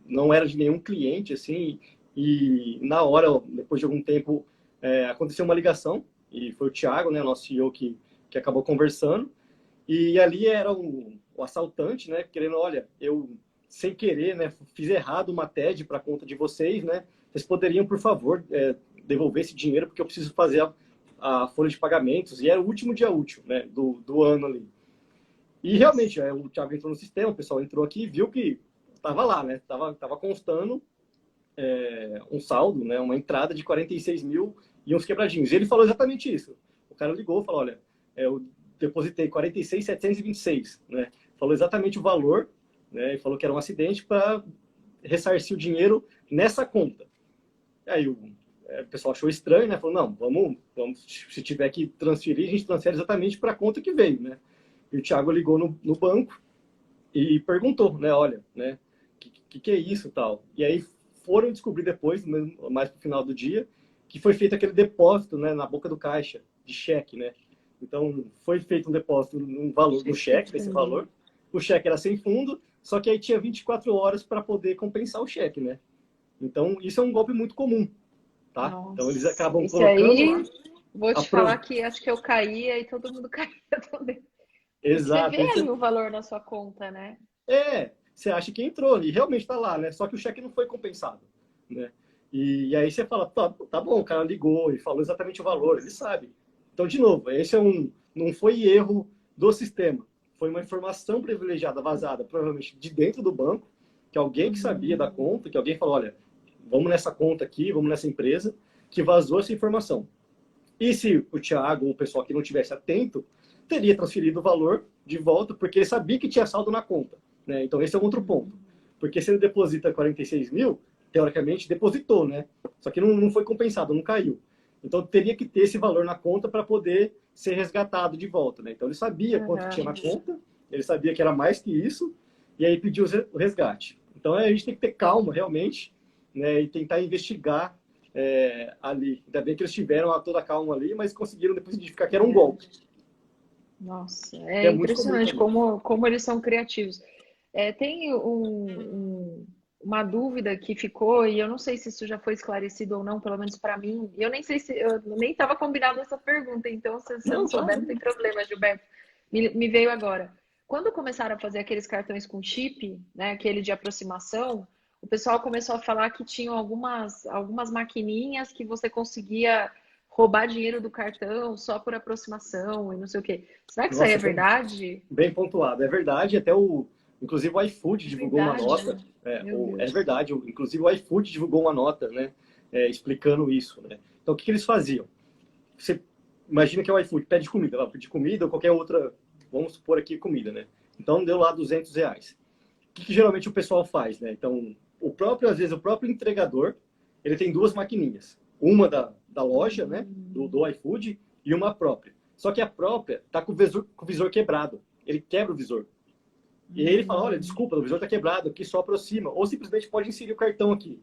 não era de nenhum cliente, assim, e na hora, depois de algum tempo, aconteceu uma ligação, e foi o Thiago, né, nosso CEO, que acabou conversando, e ali era o assaltante, né, querendo, olha, eu, sem querer, né, fiz errado uma TED para a conta de vocês, né, vocês poderiam, por favor, devolver esse dinheiro, porque eu preciso fazer a folha de pagamentos, e era o último dia útil, né, do ano ali. E realmente, o Thiago entrou no sistema, o pessoal entrou aqui e viu que estava lá, né, tava constando um saldo, né, uma entrada de 46 mil e uns quebradinhos. E ele falou exatamente isso. O cara ligou e falou, olha, eu depositei 46.726, né? Falou exatamente o valor, né? E falou que era um acidente para ressarcir o dinheiro nessa conta. Aí o pessoal achou estranho, né? Falou, não, vamos, se tiver que transferir, a gente transfere exatamente para a conta que veio, né? E o Thiago ligou no banco e perguntou, né? Olha, né? Que é isso e tal? E aí foram descobrir depois, mais pro final do dia, que foi feito aquele depósito, né, na boca do caixa, de cheque, né? Então, foi feito um depósito no valor do cheque, desse valor. O cheque era sem fundo, só que aí tinha 24 horas para poder compensar o cheque, né? Então, isso é um golpe muito comum, tá? Nossa, então, eles acabam esse colocando aí, lá... vou te falar que acho que eu caía e todo mundo caía também. Porque você Exato. vê ali o valor na sua conta, né? Você acha que entrou e realmente está lá, né? Só que o cheque não foi compensado, né? E aí você fala, tá bom, o cara ligou e falou exatamente o valor, ele sabe. Então, de novo, esse não foi erro do sistema, foi uma informação privilegiada, vazada, provavelmente de dentro do banco, que alguém que sabia da conta, que alguém falou, olha, vamos nessa conta aqui, vamos nessa empresa, que vazou essa informação. E se o Thiago ou o pessoal que não tivesse atento, teria transferido o valor de volta, porque ele sabia que tinha saldo na conta. Né? Então, esse é um outro ponto. Porque se ele deposita 46 mil, teoricamente depositou, né? Só que não foi compensado, não caiu. Então, teria que ter esse valor na conta para poder ser resgatado de volta, né? Então, ele sabia quanto tinha na conta, ele sabia que era mais que isso, e aí pediu o resgate. Então, a gente tem que ter calma, realmente, né? E tentar investigar ali. Ainda bem que eles tiveram toda a calma ali, mas conseguiram depois identificar que era um golpe. Nossa, Que é é muito comum impressionante também. como eles são criativos. Tem uma dúvida que ficou, e eu não sei se isso já foi esclarecido ou não, pelo menos para mim. Eu nem sei se eu nem estava combinado essa pergunta, então se você não Não, souber, claro. não tem problema, Gilberto. Me veio agora. Quando começaram a fazer aqueles cartões com chip, né, aquele de aproximação, o pessoal começou a falar que tinham algumas maquininhas que você conseguia roubar dinheiro do cartão só por aproximação e não sei o quê. Será que isso aí é Nossa, bem, verdade? bem pontuado. É verdade, inclusive o iFood É divulgou uma verdade, nota. né? Meu É Deus. verdade, inclusive o iFood divulgou uma nota, né, explicando isso, né. Então, o que eles faziam? Você imagina que é o iFood, pede comida, vai pedir comida ou qualquer outra, vamos supor aqui comida, né. Então, deu lá R$ 200. O que geralmente o pessoal faz, né? Então, às vezes, o próprio entregador, ele tem duas maquininhas. Uma da loja, né? Do iFood, e uma própria. Só que a própria tá com o visor quebrado. Ele quebra o visor. E aí ele fala, olha, desculpa, o visor tá quebrado, aqui só aproxima. Ou simplesmente pode inserir o cartão aqui.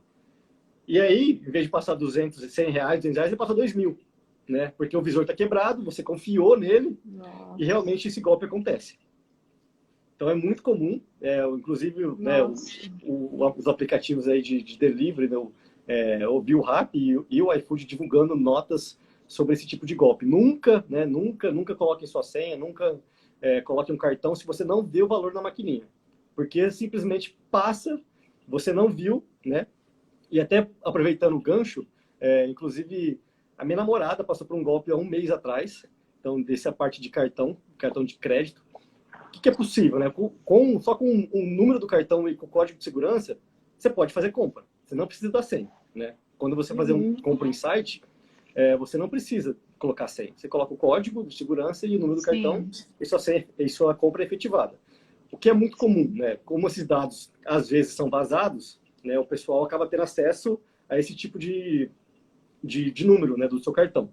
E aí, em vez de passar 200, R$ 100, R$ 200, ele passa 2.000. Né? Porque o visor tá quebrado, você confiou nele, Nossa. e realmente esse golpe acontece. Então é muito comum, inclusive, né, os aplicativos aí de delivery, né, o Bill Rappi e o iFood divulgando notas sobre esse tipo de golpe. Nunca, né, nunca coloque sua senha, nunca coloque um cartão se você não vê o valor na maquininha. Porque simplesmente passa, você não viu, né? E até aproveitando o gancho, inclusive a minha namorada passou por um golpe há um mês atrás, então dessa parte de cartão de crédito. O que é possível, né? Só com o número do cartão e com o código de segurança, você pode fazer compra. Você não precisa da senha, né? Quando você fazer compra em site, você não precisa colocar senha. Você coloca o código de segurança e o número do cartão Sim. e sua compra é efetivada. O que é muito comum, né? Como esses dados às vezes são vazados, né? O pessoal acaba tendo acesso a esse tipo de número, né? Do seu cartão.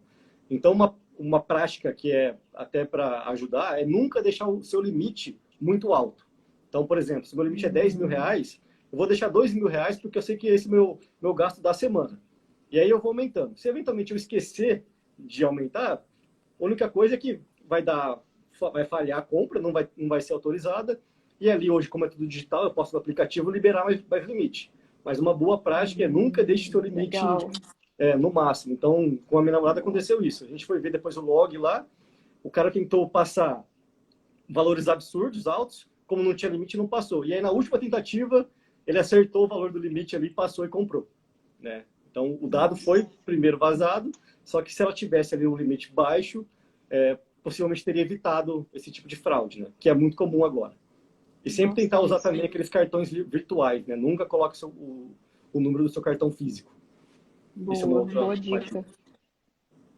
Então, uma prática que é até para ajudar é nunca deixar o seu limite muito alto. Então, por exemplo, se o meu limite é R$ 10.000, eu vou deixar R$ 2.000 porque eu sei que esse é meu gasto da semana. E aí eu vou aumentando. Se eventualmente eu esquecer de aumentar, a única coisa é que vai falhar a compra, não vai ser autorizada, E ali, hoje, como é tudo digital, eu posso no aplicativo liberar mais limite. Mas uma boa prática é nunca deixe seu limite no máximo. Então, com a minha namorada aconteceu isso. A gente foi ver depois o log lá, o cara tentou passar valores absurdos, altos, como não tinha limite, não passou. E aí, na última tentativa, ele acertou o valor do limite ali, passou e comprou, né? Então, o dado foi primeiro vazado, só que se ela tivesse ali um limite baixo, possivelmente teria evitado esse tipo de fraude, né? Que é muito comum agora. E sempre tentar usar também aqueles cartões virtuais, né? Nunca coloque o número do seu cartão físico. Boa dica.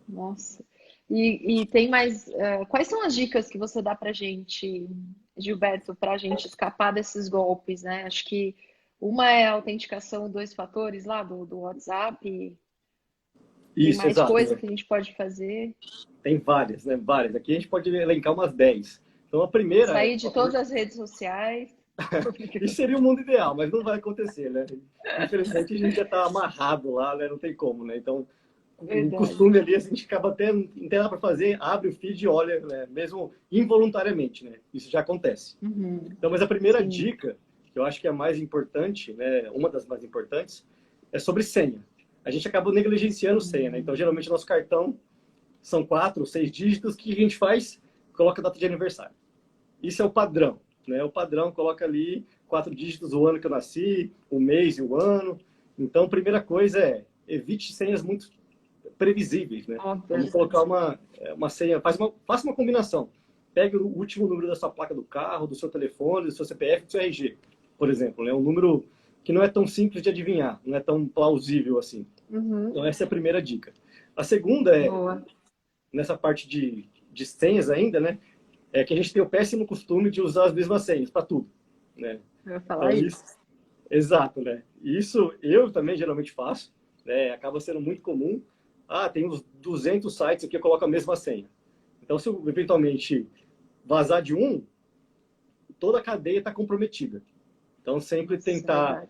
Nossa. E tem mais... quais são as dicas que você dá pra gente, Gilberto, pra gente escapar desses golpes, né? Acho que uma é a autenticação 2 fatores lá do WhatsApp. Tem mais exato, coisa né? que a gente pode fazer? Tem várias, né? Várias. Aqui a gente pode elencar umas 10. Então, a primeira Sair de todas as redes sociais. Isso seria o mundo ideal, mas não vai acontecer, né? Infelizmente, a gente já está amarrado lá, né? Não tem como, né? Então, o costume ali, a gente acaba até não tem nada para fazer, abre o feed e olha, né? Mesmo involuntariamente, né? Isso já acontece. Então, mas a primeira dica, que eu acho que é a mais importante, né? Uma das mais importantes, é sobre senha. A gente acaba negligenciando senha, né? Então, geralmente, nosso cartão são 4 ou 6 dígitos. O que a gente faz? Coloca a data de aniversário. Isso é o padrão, né? O padrão coloca ali 4 dígitos, o ano que eu nasci, o mês e o ano. Então, a primeira coisa é evite senhas muito previsíveis, né? Vamos colocar uma senha, faça uma combinação. Pegue o último número da sua placa do carro, do seu telefone, do seu CPF, do seu RG, por exemplo, né? Um número que não é tão simples de adivinhar, não é tão plausível assim. Então, essa é a primeira dica. A segunda é, nessa parte de senhas ainda, né? É que a gente tem o péssimo costume de usar as mesmas senhas para tudo, né? Eu ia falar então, isso. Exato, né? Isso eu também geralmente faço, né? Acaba sendo muito comum. Tem uns 200 sites aqui, eu coloco a mesma senha. Então, se eu eventualmente vazar de um, toda a cadeia está comprometida. Então, sempre tentar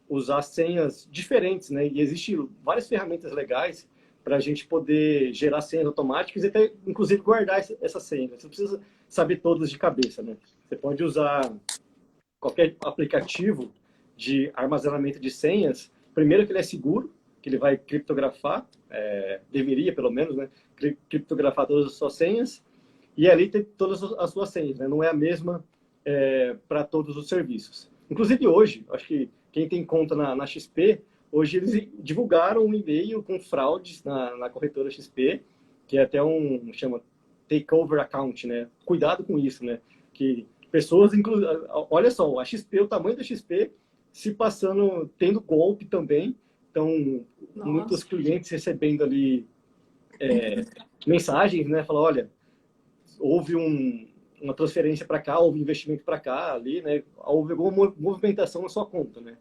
usar senhas diferentes, né? E existem várias ferramentas legais para a gente poder gerar senhas automáticas e até, inclusive, guardar essa senha. Você não precisa saber todas de cabeça, né? Você pode usar qualquer aplicativo de armazenamento de senhas. Primeiro que ele é seguro, que ele vai criptografar, deveria pelo menos, né? Criptografar todas as suas senhas e ali tem todas as suas senhas, né? Não é a mesma para todos os serviços. Inclusive hoje, acho que quem tem conta na XP, hoje eles divulgaram um e-mail com fraudes na corretora XP, que é até chama takeover account, né? Cuidado com isso, né? Que pessoas, olha só, a XP, o tamanho da XP, se passando, tendo golpe também. Então, muitos clientes recebendo ali mensagens, né? Falam, olha, houve uma transferência para cá, houve investimento para cá, ali, né? Houve alguma movimentação na sua conta, né?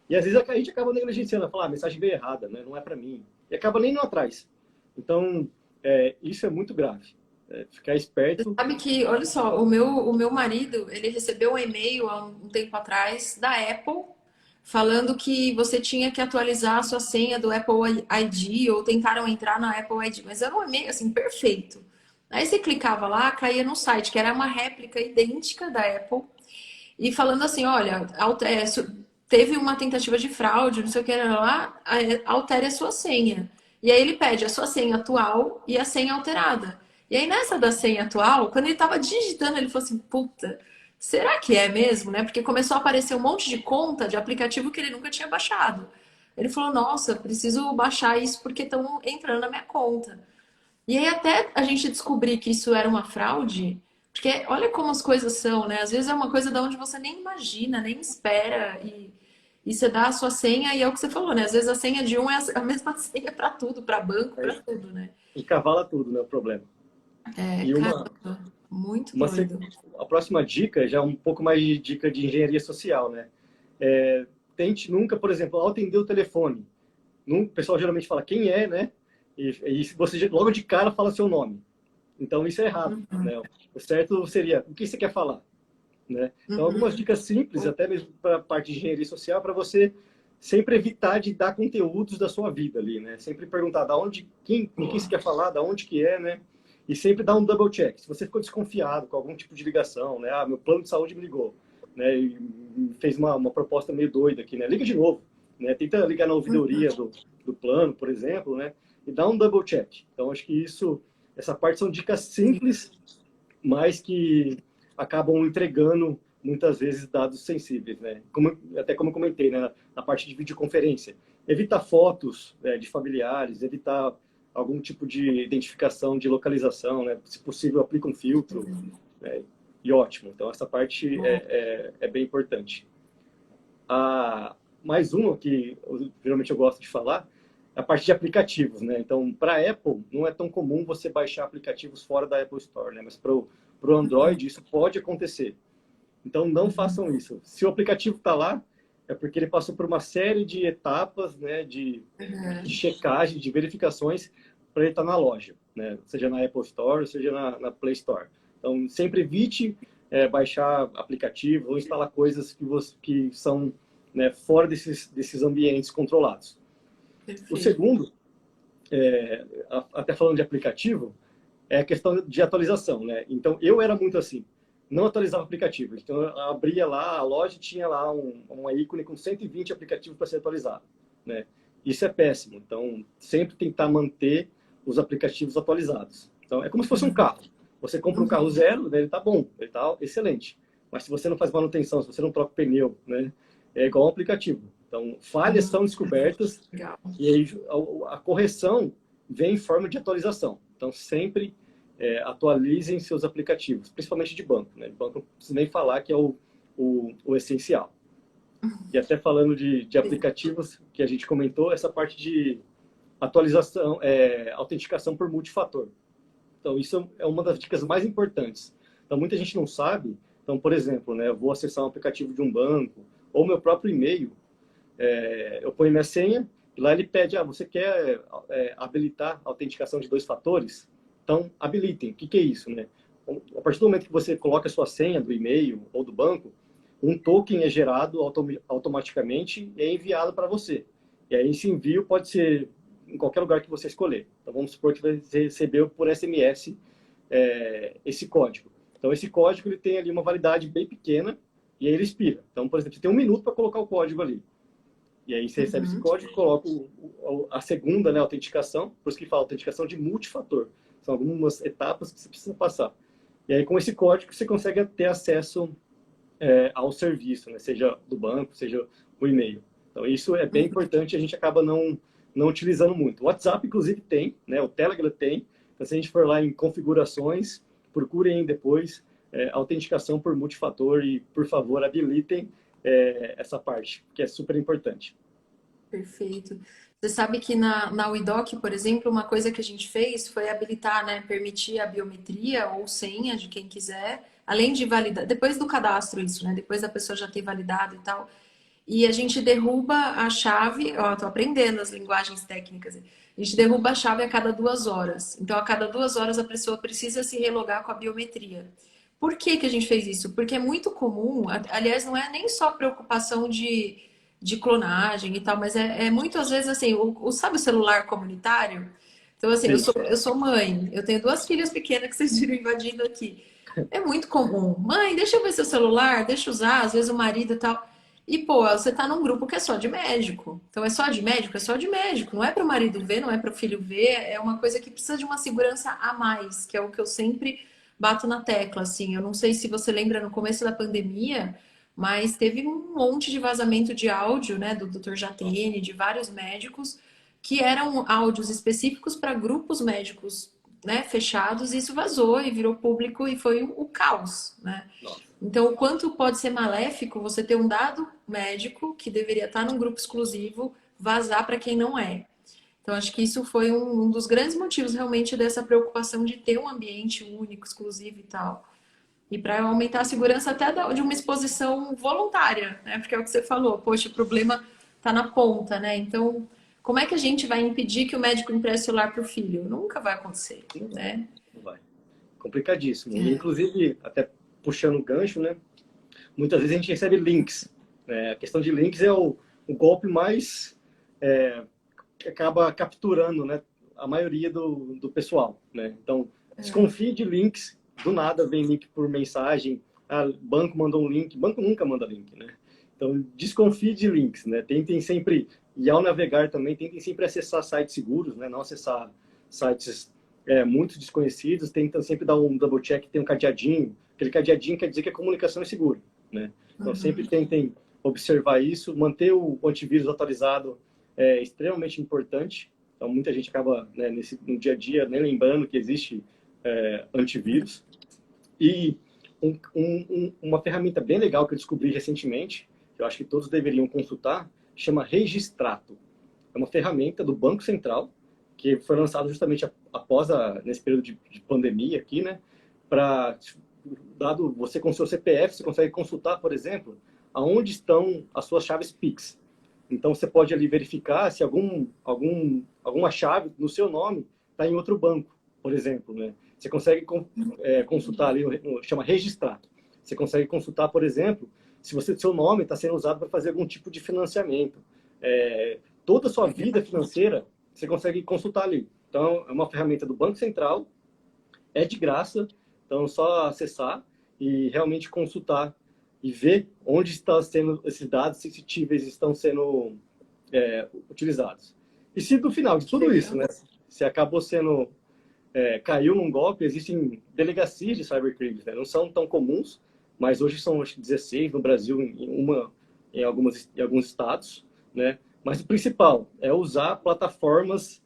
E às vezes a gente acaba negligenciando, falar, a mensagem veio errada, né? Não é para mim. E acaba nem indo atrás. Então, isso é muito grave. Ficar esperto. Você sabe que, olha só, o meu marido, ele recebeu um e-mail há um tempo atrás da Apple, falando que você tinha que atualizar a sua senha do Apple ID, ou tentaram entrar na Apple ID, mas era um e-mail, assim, perfeito. Aí você clicava lá, caía no site, que era uma réplica idêntica da Apple, e falando assim, olha, teve uma tentativa de fraude, não sei o que era lá, altere a sua senha. E aí ele pede a sua senha atual e a senha alterada. E aí nessa da senha atual, quando ele tava digitando, ele falou assim, puta, será que é mesmo, né? Porque começou a aparecer um monte de conta de aplicativo que ele nunca tinha baixado. Ele falou, nossa, preciso baixar isso porque estão entrando na minha conta. E aí até a gente descobrir que isso era uma fraude, porque olha como as coisas são, né? Às vezes é uma coisa da onde você nem imagina, nem espera, e você dá a sua senha e é o que você falou, né? Às vezes a senha de um é a mesma senha para tudo, para banco, para tudo, né? E cavala tudo, né? O problema. E caramba, muito doido. A próxima dica já é um pouco mais de dica de engenharia social, né? Tente nunca, por exemplo, ao atender o telefone. O pessoal geralmente fala quem é, né? E você logo de cara fala seu nome. Então isso é errado, né? O certo seria o que você quer falar, né? Então algumas dicas simples, até mesmo para a parte de engenharia social, para você sempre evitar de dar conteúdos da sua vida ali, né? Sempre perguntar com quem você quer falar, da onde que é, né? E sempre dá um double check. Se você ficou desconfiado com algum tipo de ligação, né? Ah, meu plano de saúde me ligou, né? E fez uma proposta meio doida aqui, né? Liga de novo, né? Tenta ligar na ouvidoria do plano, por exemplo, né? E dá um double check. Então, acho que essa parte são dicas simples, mas que acabam entregando muitas vezes dados sensíveis, né? Até como eu comentei, né? Na parte de videoconferência. Evitar fotos de familiares, evitar algum tipo de identificação de localização, né? Se possível, aplica um filtro, né? E ótimo. Então, essa parte é bem importante. Mais uma que geralmente eu gosto de falar é a parte de aplicativos, né? Então, para a Apple, não é tão comum você baixar aplicativos fora da Apple Store, né? Mas para o Android, isso pode acontecer. Então, não façam isso. Se o aplicativo está lá, é porque ele passou por uma série de etapas, né, de checagem, de verificações para ele estar na loja, né? Seja na Apple Store, seja na Play Store. Então, sempre evite baixar aplicativos ou instalar coisas que são, né, fora desses ambientes controlados. Perfeito. O segundo, até falando de aplicativo, é a questão de atualização, né? Então, eu era muito assim. Não atualizava aplicativo. Então, eu abria lá, a loja tinha lá uma ícone com 120 aplicativos para ser atualizado, né? Isso é péssimo. Então, sempre tentar manter os aplicativos atualizados. Então, é como se fosse um carro. Você compra um carro zero, né? Ele está bom, ele está excelente. Mas se você não faz manutenção, se você não troca pneu, né? É igual um aplicativo. Então, falhas são descobertas e aí a correção vem em forma de atualização. Então, sempre atualizem seus aplicativos, principalmente de banco, né? De banco não preciso nem falar que é o essencial. E até falando de aplicativos que a gente comentou, essa parte de atualização, autenticação por multifator. Então, isso é uma das dicas mais importantes. Então, muita gente não sabe. Então, por exemplo, né, eu vou acessar um aplicativo de um banco ou meu próprio e-mail, eu ponho minha senha e lá ele pede, você quer habilitar a autenticação de 2 fatores? Então, habilitem. O que é isso, né? A partir do momento que você coloca a sua senha do e-mail ou do banco, um token é gerado automaticamente e é enviado para você. E aí esse envio pode ser em qualquer lugar que você escolher. Então, vamos supor que você recebeu por SMS esse código. Então, esse código ele tem ali uma validade bem pequena e aí ele expira. Então, por exemplo, você tem 1 minuto para colocar o código ali. E aí você recebe esse código, coloca a segunda, né, autenticação, por isso que fala autenticação de multifator. São algumas etapas que você precisa passar. E aí, com esse código, você consegue ter acesso ao serviço, né? Seja do banco, seja o e-mail. Então, isso é bem importante, a gente acaba não utilizando muito. O WhatsApp, inclusive, tem, né? O Telegram tem. Então, se a gente for lá em configurações, procurem depois autenticação por multifator e, por favor, habilitem essa parte, que é super importante. Perfeito. Você sabe que na UIDOC, por exemplo, uma coisa que a gente fez foi habilitar, né, permitir a biometria ou senha de quem quiser, além de validar, depois do cadastro isso, né, depois da pessoa já ter validado e tal, e a gente derruba a chave, ó, tô aprendendo as linguagens técnicas, a gente derruba a chave a cada 2 horas, então a cada 2 horas a pessoa precisa se relogar com a biometria. Por que que a gente fez isso? Porque é muito comum, aliás, não é nem só preocupação de clonagem e tal, mas muito às vezes assim, sabe o celular comunitário? Então, assim, eu sou mãe, eu tenho 2 filhas pequenas que vocês viram invadindo aqui. É muito comum. Mãe, deixa eu ver seu celular, deixa eu usar, às vezes o marido e tal. E, pô, você tá num grupo que é só de médico. Então, é só de médico? É só de médico. Não é para o marido ver, não é para o filho ver. É uma coisa que precisa de uma segurança a mais, que é o que eu sempre bato na tecla, assim. Eu não sei se você lembra no começo da pandemia, mas teve um monte de vazamento de áudio, né, do Dr. Jatene, de vários médicos, que eram áudios específicos para grupos médicos, né, fechados, e isso vazou e virou público e foi o caos, né? Então, o quanto pode ser maléfico você ter um dado médico que deveria estar num grupo exclusivo vazar para quem não é. Então, acho que isso foi um dos grandes motivos realmente dessa preocupação de ter um ambiente único, exclusivo e tal. E para aumentar a segurança até de uma exposição voluntária, né? Porque é o que você falou, poxa, o problema está na ponta, né? Então, como é que a gente vai impedir que o médico empreste celular para o filho? Nunca vai acontecer, né? Não vai. Complicadíssimo. E, inclusive, até puxando o gancho, né? Muitas vezes a gente recebe links. Né? A questão de links é o golpe mais que acaba capturando, né, a maioria do pessoal, né? Então, Desconfie de links, do nada vem link por mensagem, banco mandou um link, banco nunca manda link, né? Então, desconfie de links, né? Tentem sempre, e ao navegar também, tentem sempre acessar sites seguros, né? Não acessar sites muito desconhecidos, tentem sempre dar um double check, tem um cadeadinho, aquele cadeadinho quer dizer que a comunicação é segura, né? Então, sempre tentem observar isso, manter o antivírus atualizado é extremamente importante. Então, muita gente acaba, né, no dia a dia nem lembrando que existe antivírus. E uma ferramenta bem legal que eu descobri recentemente, que eu acho que todos deveriam consultar, chama Registrato. É uma ferramenta do Banco Central, que foi lançada justamente após nesse período de pandemia aqui, né? Dado você com seu CPF, você consegue consultar, por exemplo, aonde estão as suas chaves Pix. Então, você pode ali verificar se alguma chave no seu nome está em outro banco, por exemplo, né? Você consegue consultar ali, chama Registrato. Você consegue consultar, por exemplo, se seu nome está sendo usado para fazer algum tipo de financiamento. Toda a sua vida financeira, você consegue consultar ali. Então, é uma ferramenta do Banco Central, é de graça, então é só acessar e realmente consultar e ver onde estão sendo esses dados sensíveis estão sendo utilizados. E se no final de tudo isso, né, se acabou sendo caiu num golpe, existem delegacias de cybercrimes, né? Não são tão comuns, mas hoje são acho que 16 no Brasil, em alguns estados, né? Mas o principal é usar plataformas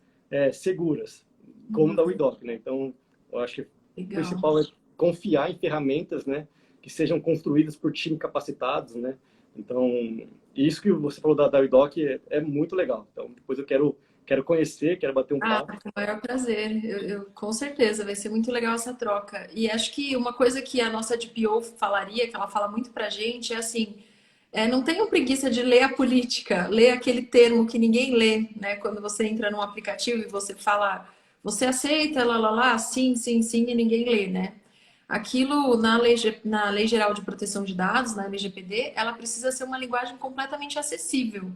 seguras, como da WeDoc, né? Então, eu acho que o principal é confiar em ferramentas, né, que sejam construídas por times capacitados, né? Então, isso que você falou da WeDoc é muito legal. Então, depois eu quero conhecer, quero bater um papo. Com o maior prazer. Com certeza, vai ser muito legal essa troca. E acho que uma coisa que a nossa DPO falaria, que ela fala muito pra gente, é assim, não tenham preguiça de ler a política, ler aquele termo que ninguém lê, né? Quando você entra num aplicativo e você fala, você aceita, lá, sim, sim, sim, e ninguém lê, né? Aquilo na Lei Geral de Proteção de Dados, na LGPD, ela precisa ser uma linguagem completamente acessível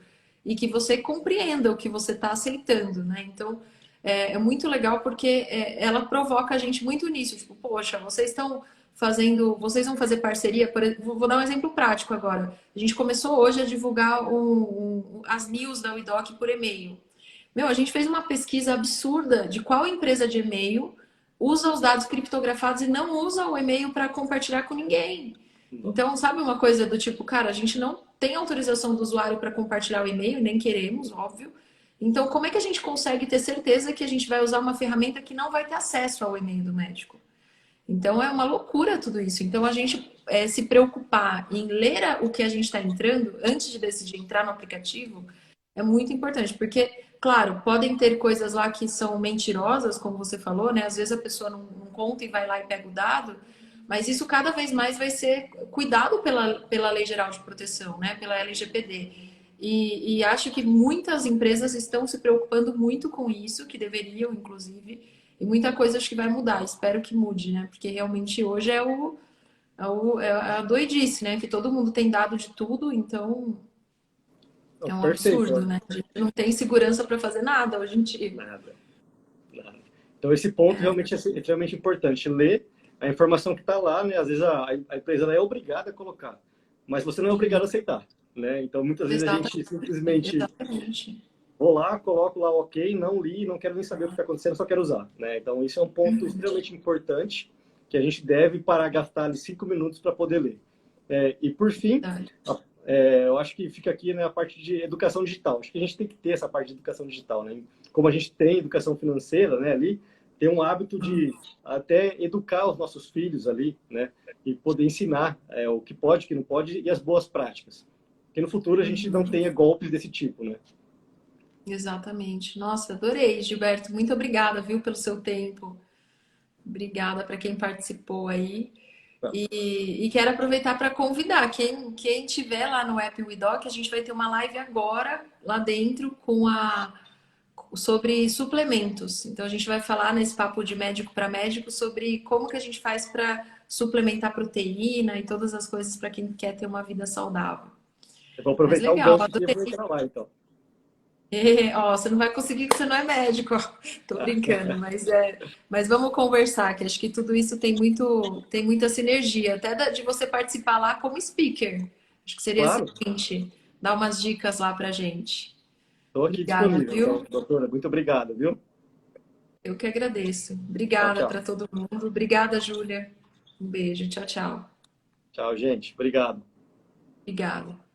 e que você compreenda o que você está aceitando, né? Então, é muito legal porque ela provoca a gente muito nisso. Tipo, poxa, vocês vão fazer parceria, vou dar um exemplo prático agora. A gente começou hoje a divulgar as news da WeDoc por e-mail. A gente fez uma pesquisa absurda de qual empresa de e-mail usa os dados criptografados e não usa o e-mail para compartilhar com ninguém. Então, sabe uma coisa do tipo, cara, a gente não tem autorização do usuário para compartilhar o e-mail, nem queremos, óbvio. Então, como é que a gente consegue ter certeza que a gente vai usar uma ferramenta que não vai ter acesso ao e-mail do médico? Então, é uma loucura tudo isso. Então, a gente se preocupar em ler o que a gente está entrando, antes de decidir entrar no aplicativo, é muito importante. Porque, claro, podem ter coisas lá que são mentirosas, como você falou, né? Às vezes a pessoa não conta e vai lá e pega o dado. Mas isso cada vez mais vai ser cuidado pela Lei Geral de Proteção, né? Pela LGPD. E acho que muitas empresas estão se preocupando muito com isso, que deveriam, inclusive, e muita coisa acho que vai mudar. Espero que mude, né? Porque realmente hoje é a doidice, né? Que todo mundo tem dado de tudo, então é um absurdo, né? A gente não tem segurança para fazer nada hoje em dia. Nada. Então, esse ponto realmente é extremamente importante. Ler a informação que está lá, né? Às vezes a empresa ela é obrigada a colocar, mas você não é obrigado a aceitar, né? Então, muitas vezes a gente simplesmente vou lá, coloco lá ok, não li, não quero nem saber o que está acontecendo, só quero usar, né? Então, isso é um ponto extremamente importante que a gente deve parar gastar ali 5 minutos para poder ler. E por fim, eu acho que fica aqui, né, a parte de educação digital. Acho que a gente tem que ter essa parte de educação digital, né? Como a gente tem educação financeira, né, ali, ter um hábito de até educar os nossos filhos ali, né? E poder ensinar o que pode, o que não pode e as boas práticas. Que no futuro a gente não tenha golpes desse tipo, né? Exatamente. Nossa, adorei, Gilberto. Muito obrigada, viu, pelo seu tempo. Obrigada para quem participou aí. E quero aproveitar para convidar quem tiver lá no app WeDoc, a gente vai ter uma live agora lá dentro sobre suplementos. Então a gente vai falar nesse papo de médico para médico sobre como que a gente faz para suplementar proteína e todas as coisas para quem quer ter uma vida saudável. Eu vou aproveitar o gancho e vou entrar lá, então. Ó, você não vai conseguir que você não é médico, ó. Tô brincando, mas vamos conversar, que acho que tudo isso tem muita sinergia, até de você participar lá como speaker. Acho que seria Claro, excelente dar umas dicas lá pra gente. estou aqui Obrigada, disponível, viu? então, doutora. Muito obrigado, viu? Eu que agradeço. Tchau, Obrigada tchau. para todo mundo. Obrigada, Júlia. Um beijo. Tchau, tchau. Tchau, gente. Obrigado. Obrigada.